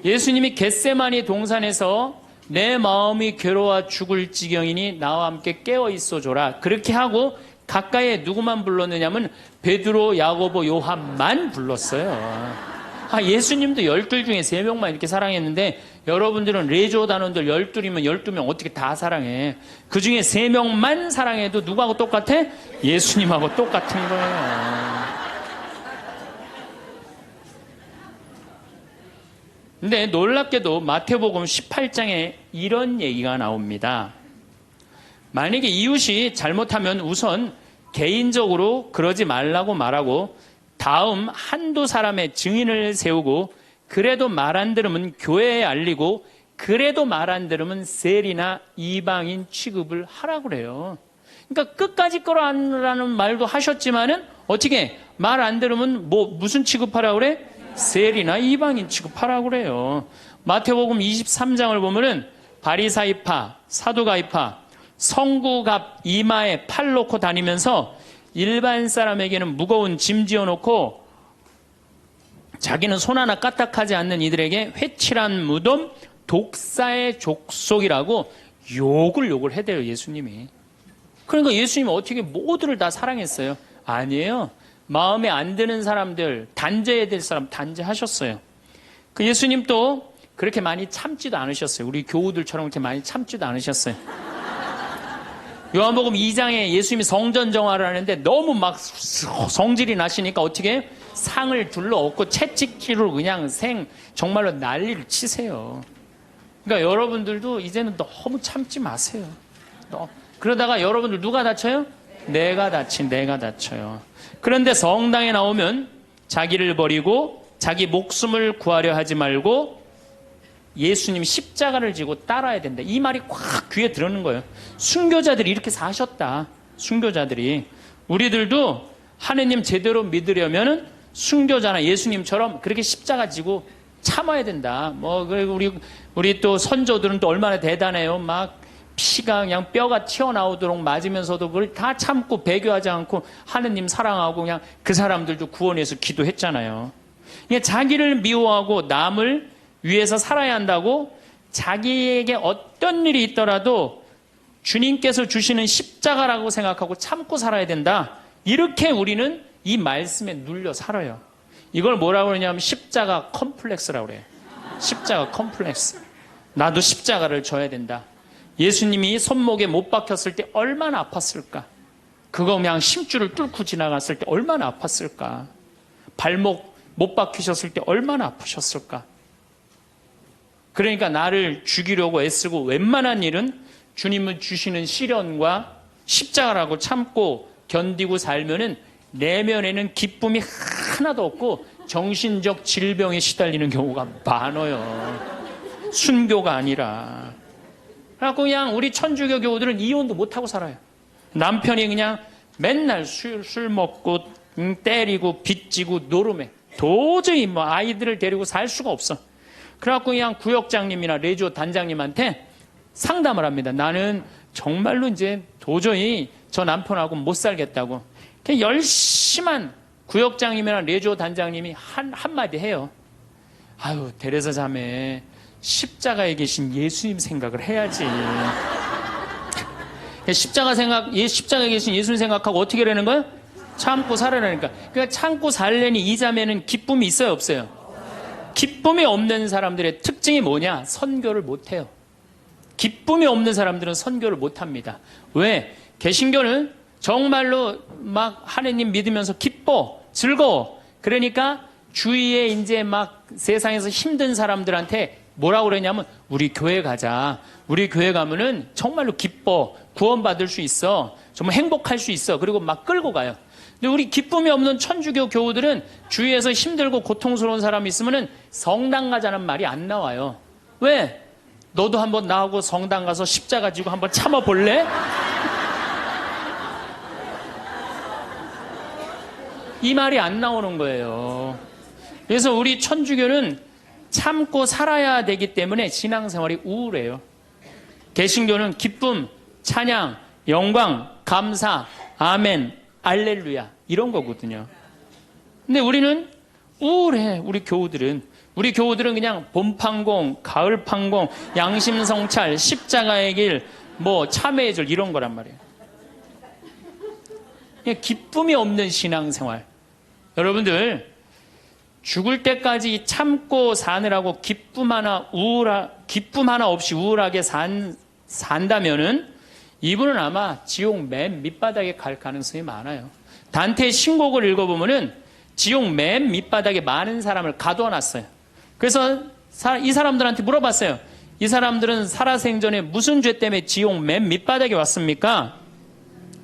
예수님이 겟세마니 동산에서 내 마음이 괴로워 죽을 지경이니 나와 함께 깨어 있어 줘라. 그렇게 하고 가까이에 누구만 불렀느냐면 베드로, 야고보, 요한만 불렀어요. 예수님도 12 중에 3명만 이렇게 사랑했는데 여러분들은 레조 단원들 12이면 12명 어떻게 다 사랑해? 그 중에 3명만 사랑해도 누구하고 똑같아? 예수님하고 똑같은 거예요. 근데 놀랍게도 마태복음 18장에 이런 얘기가 나옵니다. 만약에 이웃이 잘못하면 우선 개인적으로 그러지 말라고 말하고 다음 한두 사람의 증인을 세우고 그래도 말 안 들으면 교회에 알리고 그래도 말 안 들으면 세리나 이방인 취급을 하라고 그래요. 그러니까 끝까지 끌어안으라는 말도 하셨지만은 어떻게 말 안 들으면 무슨 취급하라고 그래? 세리나 이방인 취급하라고 그래요. 마태복음 23장을 보면은 바리사이파, 사두가이파, 성구갑 이마에 팔 놓고 다니면서 일반 사람에게는 무거운 짐 지어놓고 자기는 손 하나 까딱하지 않는 이들에게 회칠한 무덤, 독사의 족속이라고 욕을 해대요, 예수님이. 그러니까 예수님은 어떻게 모두를 다 사랑했어요? 아니에요. 마음에 안 드는 사람들, 단죄해야 될 사람 단죄하셨어요. 그 예수님 또 그렇게 많이 참지도 않으셨어요. 우리 교우들처럼 그렇게 많이 참지도 않으셨어요. 요한복음 2장에 예수님이 성전 정화를 하는데 너무 막 성질이 나시니까 어떻게 해요? 상을 둘러엎고 채찍질로 그냥 정말로 난리를 치세요. 그러니까 여러분들도 이제는 너무 참지 마세요. 그러다가 여러분들 누가 다쳐요? 내가 다쳐요. 그런데 성당에 나오면 자기를 버리고 자기 목숨을 구하려 하지 말고 예수님 십자가를 지고 따라야 된다. 이 말이 꽉 귀에 들어오는 거예요. 순교자들이 이렇게 사셨다. 순교자들이. 우리들도 하느님 제대로 믿으려면 순교자나 예수님처럼 그렇게 십자가 지고 참아야 된다. 그리고 우리 또 선조들은 또 얼마나 대단해요. 막 피가 그냥 뼈가 튀어나오도록 맞으면서도 그걸 다 참고 배교하지 않고 하느님 사랑하고 그냥 그 사람들도 구원해서 기도했잖아요. 그러니까 자기를 미워하고 남을 위해서 살아야 한다고 자기에게 어떤 일이 있더라도 주님께서 주시는 십자가라고 생각하고 참고 살아야 된다. 이렇게 우리는 이 말씀에 눌려 살아요. 이걸 뭐라고 그러냐면 십자가 컴플렉스라고 그래요. 십자가 컴플렉스. 나도 십자가를 져야 된다. 예수님이 손목에 못 박혔을 때 얼마나 아팠을까? 그거 그냥 심줄을 뚫고 지나갔을 때 얼마나 아팠을까? 발목 못 박히셨을 때 얼마나 아프셨을까? 그러니까 나를 죽이려고 애쓰고 웬만한 일은 주님은 주시는 시련과 십자가라고 참고 견디고 살면은 내면에는 기쁨이 하나도 없고 정신적 질병에 시달리는 경우가 많아요. 순교가 아니라. 그래갖고 그냥 우리 천주교 교우들은 이혼도 못하고 살아요. 남편이 그냥 맨날 술 먹고 때리고 빚지고 노름해. 도저히 아이들을 데리고 살 수가 없어. 그래갖고 그냥 구역장님이나 레지오 단장님한테 상담을 합니다. 나는 정말로 이제 도저히 저 남편하고 못 살겠다고. 그냥 열심한 구역장님이나 레지오 단장님이 한마디 해요. 아유, 데레사 자매, 십자가에 계신 예수님 생각을 해야지. 십자가에 계신 예수님 생각하고 어떻게 하라는 거야? 참고 살아라니까. 그러니까 참고 살려니 이 자매는 기쁨이 있어요, 없어요? 기쁨이 없는 사람들의 특징이 뭐냐? 선교를 못해요. 기쁨이 없는 사람들은 선교를 못합니다. 왜? 개신교는 정말로 막 하느님 믿으면서 기뻐, 즐거워. 그러니까 주위에 이제 막 세상에서 힘든 사람들한테 뭐라고 그러냐면 우리 교회 가자. 우리 교회 가면은 정말로 기뻐, 구원받을 수 있어. 정말 행복할 수 있어. 그리고 막 끌고 가요. 근데 우리 기쁨이 없는 천주교 교우들은 주위에서 힘들고 고통스러운 사람이 있으면은 성당 가자는 말이 안 나와요. 왜? 너도 한번 나하고 성당 가서 십자가 지고 한번 참아볼래? 이 말이 안 나오는 거예요. 그래서 우리 천주교는 참고 살아야 되기 때문에 신앙생활이 우울해요. 개신교는 기쁨, 찬양, 영광, 감사, 아멘, 알렐루야 이런 거거든요. 근데 우리는 우울해. 우리 교우들은 그냥 봄판공, 가을판공, 양심성찰, 십자가의 길, 참회의 절 이런 거란 말이에요. 그냥 기쁨이 없는 신앙생활. 여러분들 죽을 때까지 참고 사느라고 기쁨 하나 없이 우울하게 산다면은 이분은 아마 지옥 맨 밑바닥에 갈 가능성이 많아요. 단테의 신곡을 읽어보면은 지옥 맨 밑바닥에 많은 사람을 가둬놨어요. 그래서 이 사람들한테 물어봤어요. 이 사람들은 살아생전에 무슨 죄 때문에 지옥 맨 밑바닥에 왔습니까?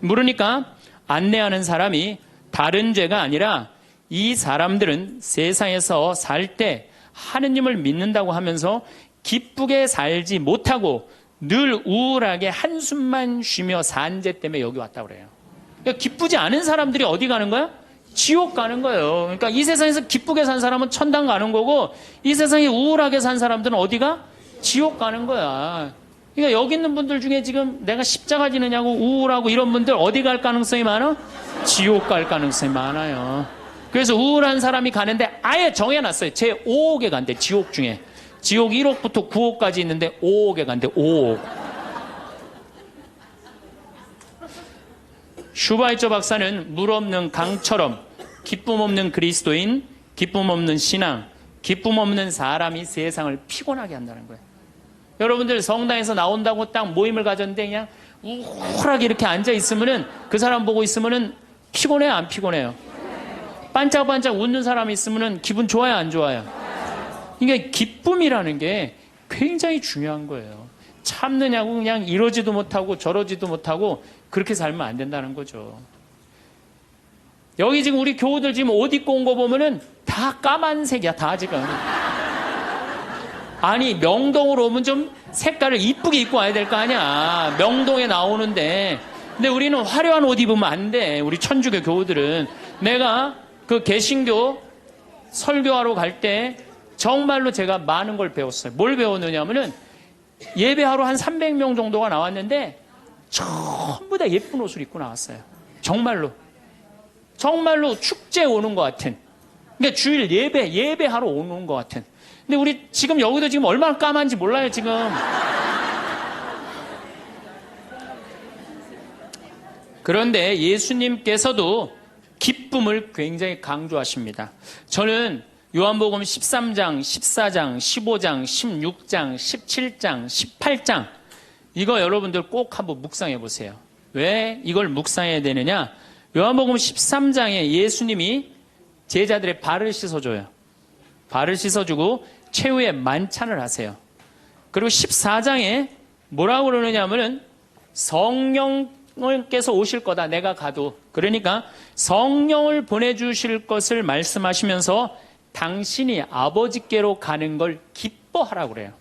물으니까 안내하는 사람이 다른 죄가 아니라 이 사람들은 세상에서 살 때 하느님을 믿는다고 하면서 기쁘게 살지 못하고 늘 우울하게 한숨만 쉬며 산 죄 때문에 여기 왔다고 그래요. 그러니까 기쁘지 않은 사람들이 어디 가는 거야? 지옥 가는 거예요. 그러니까 이 세상에서 기쁘게 산 사람은 천당 가는 거고 이 세상에 우울하게 산 사람들은 어디가? 지옥 가는 거야. 그러니까 여기 있는 분들 중에 지금 내가 십자가 지느냐고 우울하고 이런 분들 어디 갈 가능성이 많아? 지옥 갈 가능성이 많아요. 그래서 우울한 사람이 가는데 아예 정해놨어요. 제 5억에 간대. 지옥 중에. 지옥 1억부터 9억까지 있는데 5억에 간대. 5억. 슈바이처 박사는 물 없는 강처럼 기쁨 없는 그리스도인, 기쁨 없는 신앙, 기쁨 없는 사람이 세상을 피곤하게 한다는 거예요. 여러분들 성당에서 나온다고 딱 모임을 가졌는데 그냥 우울하게 이렇게 앉아 있으면은 그 사람 보고 있으면은 피곤해요, 안 피곤해요? 반짝반짝 웃는 사람이 있으면은 기분 좋아요, 안 좋아요? 그러니까 기쁨이라는 게 굉장히 중요한 거예요. 참느냐고 그냥 이러지도 못하고 저러지도 못하고 그렇게 살면 안 된다는 거죠. 여기 지금 우리 교우들 지금 옷 입고 온 거 보면은 다 까만색이야, 다 지금. 아니, 명동으로 오면 좀 색깔을 이쁘게 입고 와야 될 거 아니야. 명동에 나오는데. 근데 우리는 화려한 옷 입으면 안 돼. 우리 천주교 교우들은. 내가 그 개신교 설교하러 갈 때 정말로 제가 많은 걸 배웠어요. 뭘 배웠느냐면은 예배하러 한 300명 정도가 나왔는데 전부 다 예쁜 옷을 입고 나왔어요. 정말로. 정말로 축제에 오는 것 같은. 그러니까 주일 예배하러 오는 것 같은. 근데 우리 지금 여기도 지금 얼마나 까만지 몰라요, 지금. 그런데 예수님께서도 기쁨을 굉장히 강조하십니다. 저는 요한복음 13장, 14장, 15장, 16장, 17장, 18장 이거 여러분들 꼭 한번 묵상해 보세요. 왜 이걸 묵상해야 되느냐? 요한복음 13장에 예수님이 제자들의 발을 씻어줘요. 발을 씻어주고 최후의 만찬을 하세요. 그리고 14장에 뭐라고 그러느냐 하면은 성령께서 오실 거다, 내가 가도. 그러니까 성령을 보내주실 것을 말씀하시면서 당신이 아버지께로 가는 걸 기뻐하라고 그래요.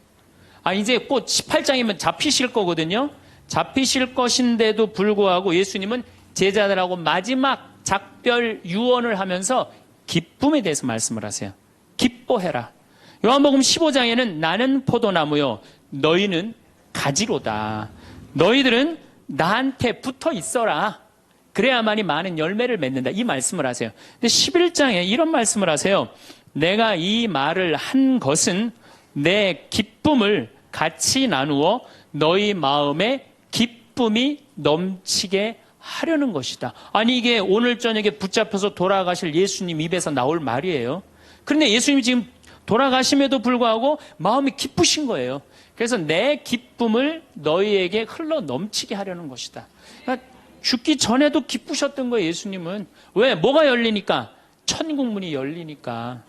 이제 곧 18장이면 잡히실 거거든요. 잡히실 것인데도 불구하고 예수님은 제자들하고 마지막 작별 유언을 하면서 기쁨에 대해서 말씀을 하세요. 기뻐해라. 요한복음 15장에는 나는 포도나무요 너희는 가지로다. 너희들은 나한테 붙어 있어라. 그래야만이 많은 열매를 맺는다. 이 말씀을 하세요. 근데 11장에 이런 말씀을 하세요. 내가 이 말을 한 것은 내 기쁨을 같이 나누어 너희 마음에 기쁨이 넘치게 하려는 것이다. 아니, 이게 오늘 저녁에 붙잡혀서 돌아가실 예수님 입에서 나올 말이에요. 그런데 예수님이 지금 돌아가심에도 불구하고 마음이 기쁘신 거예요. 그래서 내 기쁨을 너희에게 흘러 넘치게 하려는 것이다. 그러니까 죽기 전에도 기쁘셨던 거예요, 예수님은. 왜? 뭐가 열리니까? 천국문이 열리니까.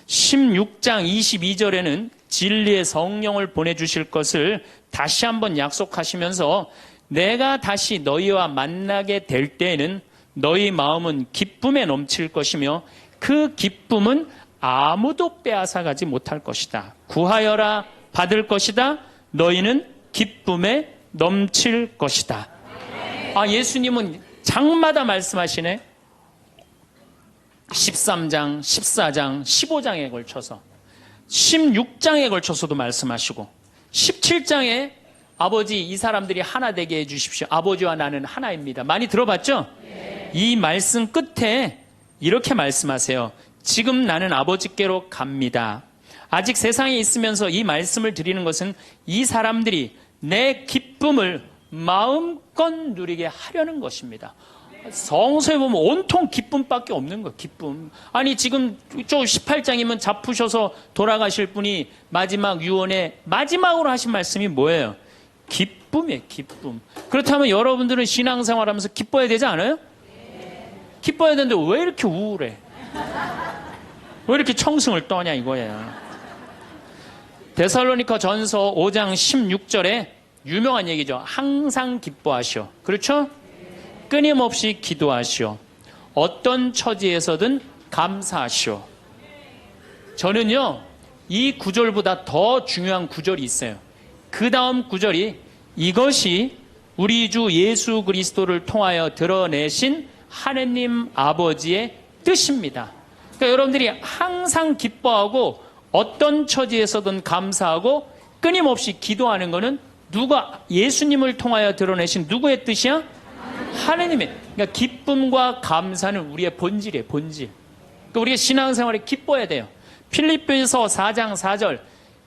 16장 22절에는 진리의 성령을 보내주실 것을 다시 한번 약속하시면서 내가 다시 너희와 만나게 될 때에는 너희 마음은 기쁨에 넘칠 것이며 그 기쁨은 아무도 빼앗아가지 못할 것이다. 구하여라 받을 것이다. 너희는 기쁨에 넘칠 것이다. 예수님은 장마다 말씀하시네. 13장, 14장, 15장에 걸쳐서 16장에 걸쳐서도 말씀하시고 17장에 아버지 이 사람들이 하나 되게 해주십시오. 아버지와 나는 하나입니다. 많이 들어봤죠? 네. 이 말씀 끝에 이렇게 말씀하세요. 지금 나는 아버지께로 갑니다. 아직 세상에 있으면서 이 말씀을 드리는 것은 이 사람들이 내 기쁨을 마음껏 누리게 하려는 것입니다. 성서에 보면 온통 기쁨밖에 없는 거예요. 기쁨. 아니 지금 저 18장이면 잡으셔서 돌아가실 분이 마지막 유언에 마지막으로 하신 말씀이 뭐예요? 기쁨이에요. 기쁨. 그렇다면 여러분들은 신앙생활하면서 기뻐야 되지 않아요? 기뻐야 되는데 왜 이렇게 우울해? 왜 이렇게 청승을 떠냐 이거예요. 데살로니가 전서 5장 16절에 유명한 얘기죠. 항상 기뻐하시오. 그렇죠? 끊임없이 기도하시오. 어떤 처지에서든 감사하시오. 저는요, 이 구절보다 더 중요한 구절이 있어요. 그 다음 구절이 이것이 우리 주 예수 그리스도를 통하여 드러내신 하느님 아버지의 뜻입니다. 그러니까 여러분들이 항상 기뻐하고 어떤 처지에서든 감사하고 끊임없이 기도하는 것은 누가 예수님을 통하여 드러내신 누구의 뜻이야? 하느님의. 그러니까 기쁨과 감사는 우리의 본질이에요. 본질. 그러니까 우리가 신앙생활에 기뻐야 돼요. 필립보서 4장 4절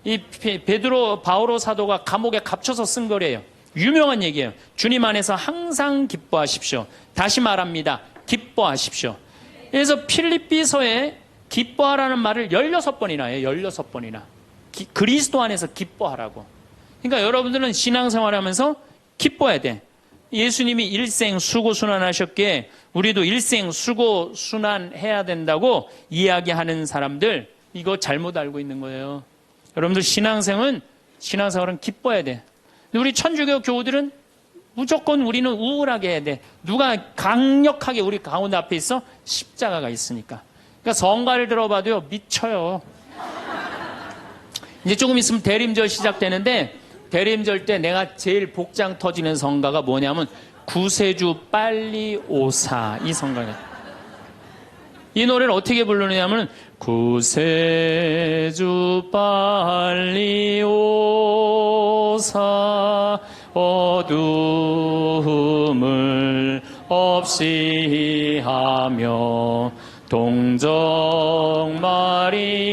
이 베드로 바오로 사도가 감옥에 갇혀서 쓴 거래요. 유명한 얘기예요. 주님 안에서 항상 기뻐하십시오. 다시 말합니다. 기뻐하십시오. 그래서 필립비서에 기뻐하라는 말을 16번이나 해요. 16번이나. 그리스도 안에서 기뻐하라고. 그러니까 여러분들은 신앙생활하면서 기뻐해야 돼. 예수님이 일생 수고순환하셨기에 우리도 일생 수고순환해야 된다고 이야기하는 사람들, 이거 잘못 알고 있는 거예요. 여러분들 신앙생활은 기뻐해야 돼. 우리 천주교 교우들은 무조건 우리는 우울하게 해야 돼. 누가 강력하게 우리 가운데 앞에 있어? 십자가가 있으니까. 그러니까 성가를 들어봐도요, 미쳐요. 이제 조금 있으면 대림절 시작되는데, 대림절 때 내가 제일 복장 터지는 성가가 뭐냐면 구세주 빨리 오사, 이 성가가. 이 노래를 어떻게 부르느냐면 구세주 빨리 오사 어두움을 없이 하며 동정 마리아에서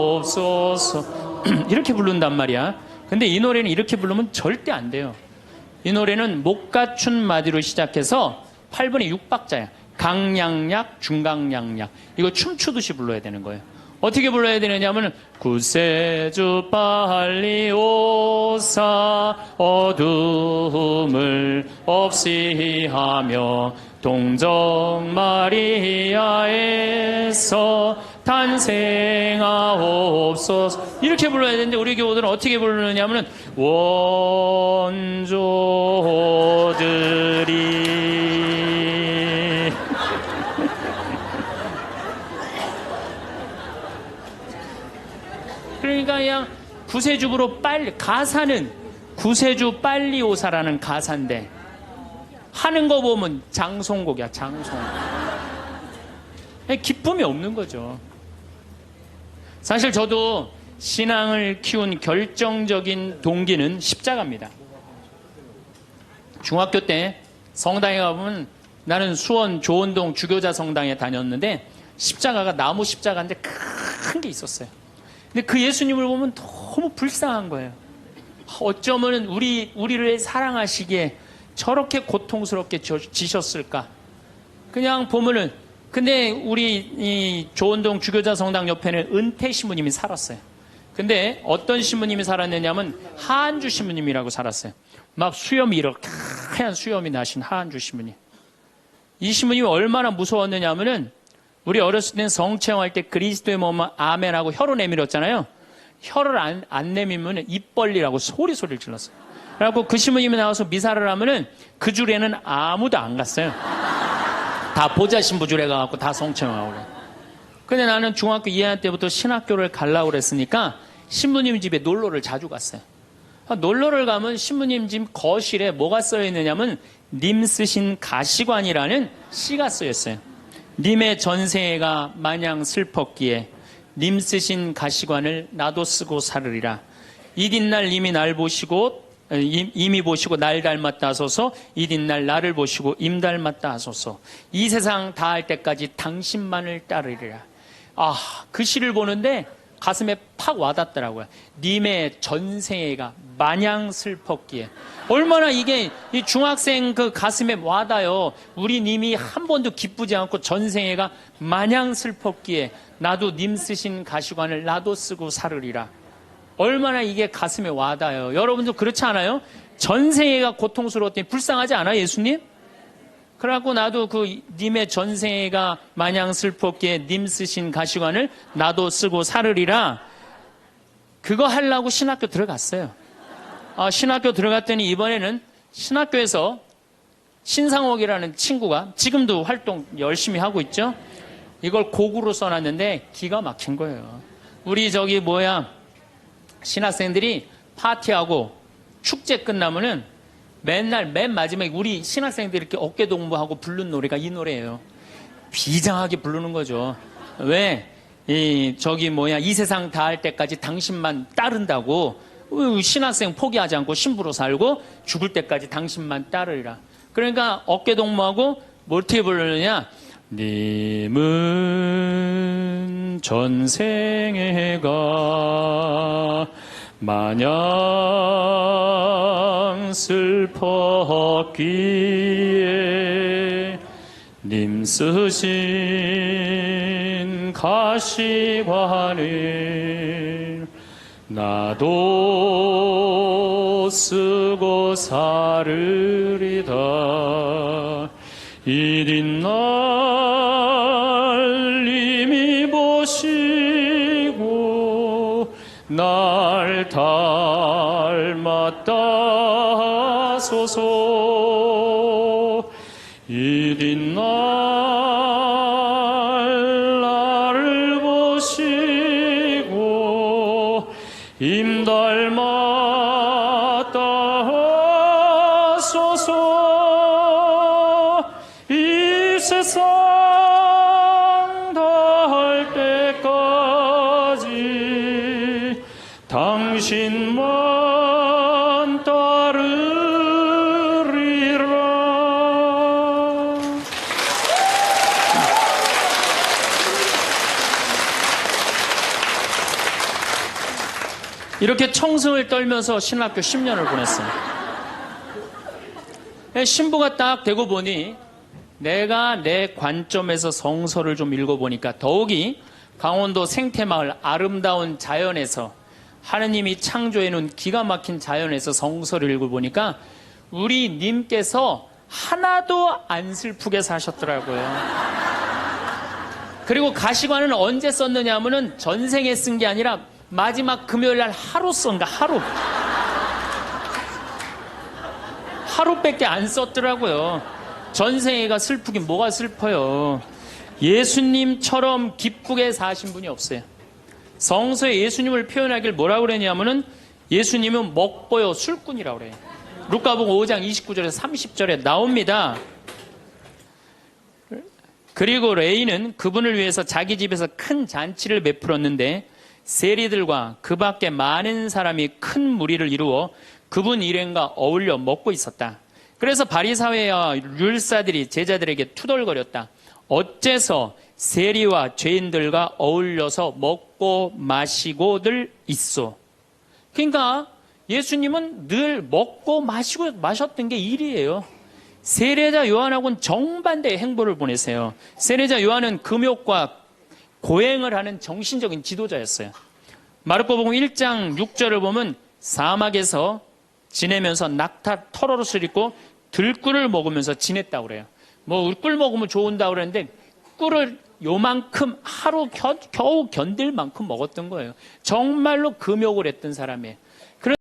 탄생하옵소서. 이렇게 부른단 말이야. 근데 이 노래는 이렇게 부르면 절대 안 돼요. 이 노래는 못 갖춘 마디로 시작해서 8분의 6박자야. 강량약, 중강량약. 이거 춤추듯이 불러야 되는 거예요. 어떻게 불러야 되느냐면 구세주 빨리 오사 어둠을 없이 하며 동정 마리아에서 탄생하옵소서. 이렇게 불러야 되는데 우리 교우들은 어떻게 부르느냐면 원조들이 그러니까 그냥 구세주부로 빨리, 가사는 구세주 빨리 오사라는 가사인데 하는 거 보면 장송곡이야, 장송. 기쁨이 없는 거죠. 사실 저도 신앙을 키운 결정적인 동기는 십자가입니다. 중학교 때 성당에 가보면 나는 수원 조원동 주교자 성당에 다녔는데 십자가가 나무 십자가인데 큰 게 있었어요. 근데 그 예수님을 보면 너무 불쌍한 거예요. 어쩌면 우리를 사랑하시기에 저렇게 고통스럽게 지셨을까? 그냥 보면은, 근데 우리 이 조원동 주교자 성당 옆에는 은퇴 신부님이 살았어요. 근데 어떤 신부님이 살았느냐면 하한주 신부님이라고 살았어요. 막 수염이 이렇게 하얀 수염이 나신 하한주 신부님. 이 신부님이 얼마나 무서웠느냐면은 우리 어렸을 때는 성체험할 때 그리스도의 몸은 아멘하고 혀로 내밀었잖아요. 혀를 안 내밀면 입 벌리라고 소리를 질렀어요. 그래갖고 그 신부님이 나와서 미사를 하면은 그 줄에는 아무도 안 갔어요. 다 보자 신부 줄에 가갖고 다 성체험하고 그래. 근데 나는 중학교 2학년 때부터 신학교를 가려고 그랬으니까 신부님 집에 놀러를 자주 갔어요. 놀러를 가면 신부님 집 거실에 뭐가 써 있느냐면 님 쓰신 가시관이라는 시가 쓰여 있어요. 님의 전생애가 마냥 슬펐기에 님 쓰신 가시관을 나도 쓰고 살으리라. 이튿날 님이 날 보시고 임이 보시고 날 닮았다 하소서. 이튿날 나를 보시고 임 닮았다 하소서. 이 세상 다할 때까지 당신만을 따르리라. 그 시를 보는데 가슴에 팍 와닿더라고요. 님의 전생애가 마냥 슬펐기에. 얼마나 이게 이 중학생 그 가슴에 와닿아요. 우리 님이 한 번도 기쁘지 않고 전생애가 마냥 슬펐기에 나도 님 쓰신 가시관을 나도 쓰고 살으리라. 얼마나 이게 가슴에 와닿아요. 여러분도 그렇지 않아요? 전생애가 고통스러웠더니 불쌍하지 않아 예수님? 그래갖고 나도 그 님의 전생애가 마냥 슬펐기에 님 쓰신 가시관을 나도 쓰고 살으리라. 그거 하려고 신학교 들어갔어요. 신학교 들어갔더니 이번에는 신학교에서 신상옥이라는 친구가 지금도 활동 열심히 하고 있죠. 이걸 곡으로 써놨는데 기가 막힌 거예요. 우리 신학생들이 파티하고 축제 끝나면은 맨날 맨 마지막에 우리 신학생들이 이렇게 어깨동무하고 부른 노래가 이 노래예요. 비장하게 부르는 거죠. 왜? 이 세상 다 할 때까지 당신만 따른다고. 신학생 포기하지 않고 신부로 살고 죽을 때까지 당신만 따르리라. 그러니까 어깨동무하고 뭐 어떻게 부르느냐? 님은 전생애가 마냥 슬펐기에 님 쓰신 가시관을 나도 쓰고 살으리다. 이튿날 님이 보시고 날 닮았다 하소서. 이튿날 나를 보시고 임 닮았다 하소서. 이 세상 다할 때까지 당신만 따르리라. 이렇게 청승을 떨면서 신학교 10년을 보냈어요. 신부가 딱 되고 보니 내가 내 관점에서 성서를 좀 읽어보니까 더욱이 강원도 생태마을 아름다운 자연에서 하느님이 창조해놓은 기가 막힌 자연에서 성서를 읽어보니까 우리 님께서 하나도 안 슬프게 사셨더라고요. 그리고 가시관은 언제 썼느냐 하면은 전생에 쓴 게 아니라 마지막 금요일 날 하루 쓴가, 하루밖에 안 썼더라고요. 전생애가 슬프긴 뭐가 슬퍼요. 예수님처럼 기쁘게 사신 분이 없어요. 성서에 예수님을 표현하길 뭐라고 그러냐면은 예수님은 먹보요 술꾼이라고 그래요. 루카복음 5장 29절에서 30절에 나옵니다. 그리고 레이는 그분을 위해서 자기 집에서 큰 잔치를 베풀었는데 세리들과 그 밖에 많은 사람이 큰 무리를 이루어 그분 일행과 어울려 먹고 있었다. 그래서 바리사회와 율사들이 제자들에게 투덜거렸다. 어째서 세리와 죄인들과 어울려서 먹고 마시고들 있소. 그러니까 예수님은 늘 먹고 마시고 마셨던 게 일이에요. 세례자 요한하고는 정반대의 행보를 보내세요. 세례자 요한은 금욕과 고행을 하는 정신적인 지도자였어요. 마르코복음 1장 6절을 보면 사막에서 지내면서 낙타 털옷을 입고 들꿀을 먹으면서 지냈다고 그래요. 뭐 꿀 먹으면 좋은다고 그러는데 꿀을 요만큼 하루 겨우 견딜 만큼 먹었던 거예요. 정말로 금욕을 했던 사람이에요.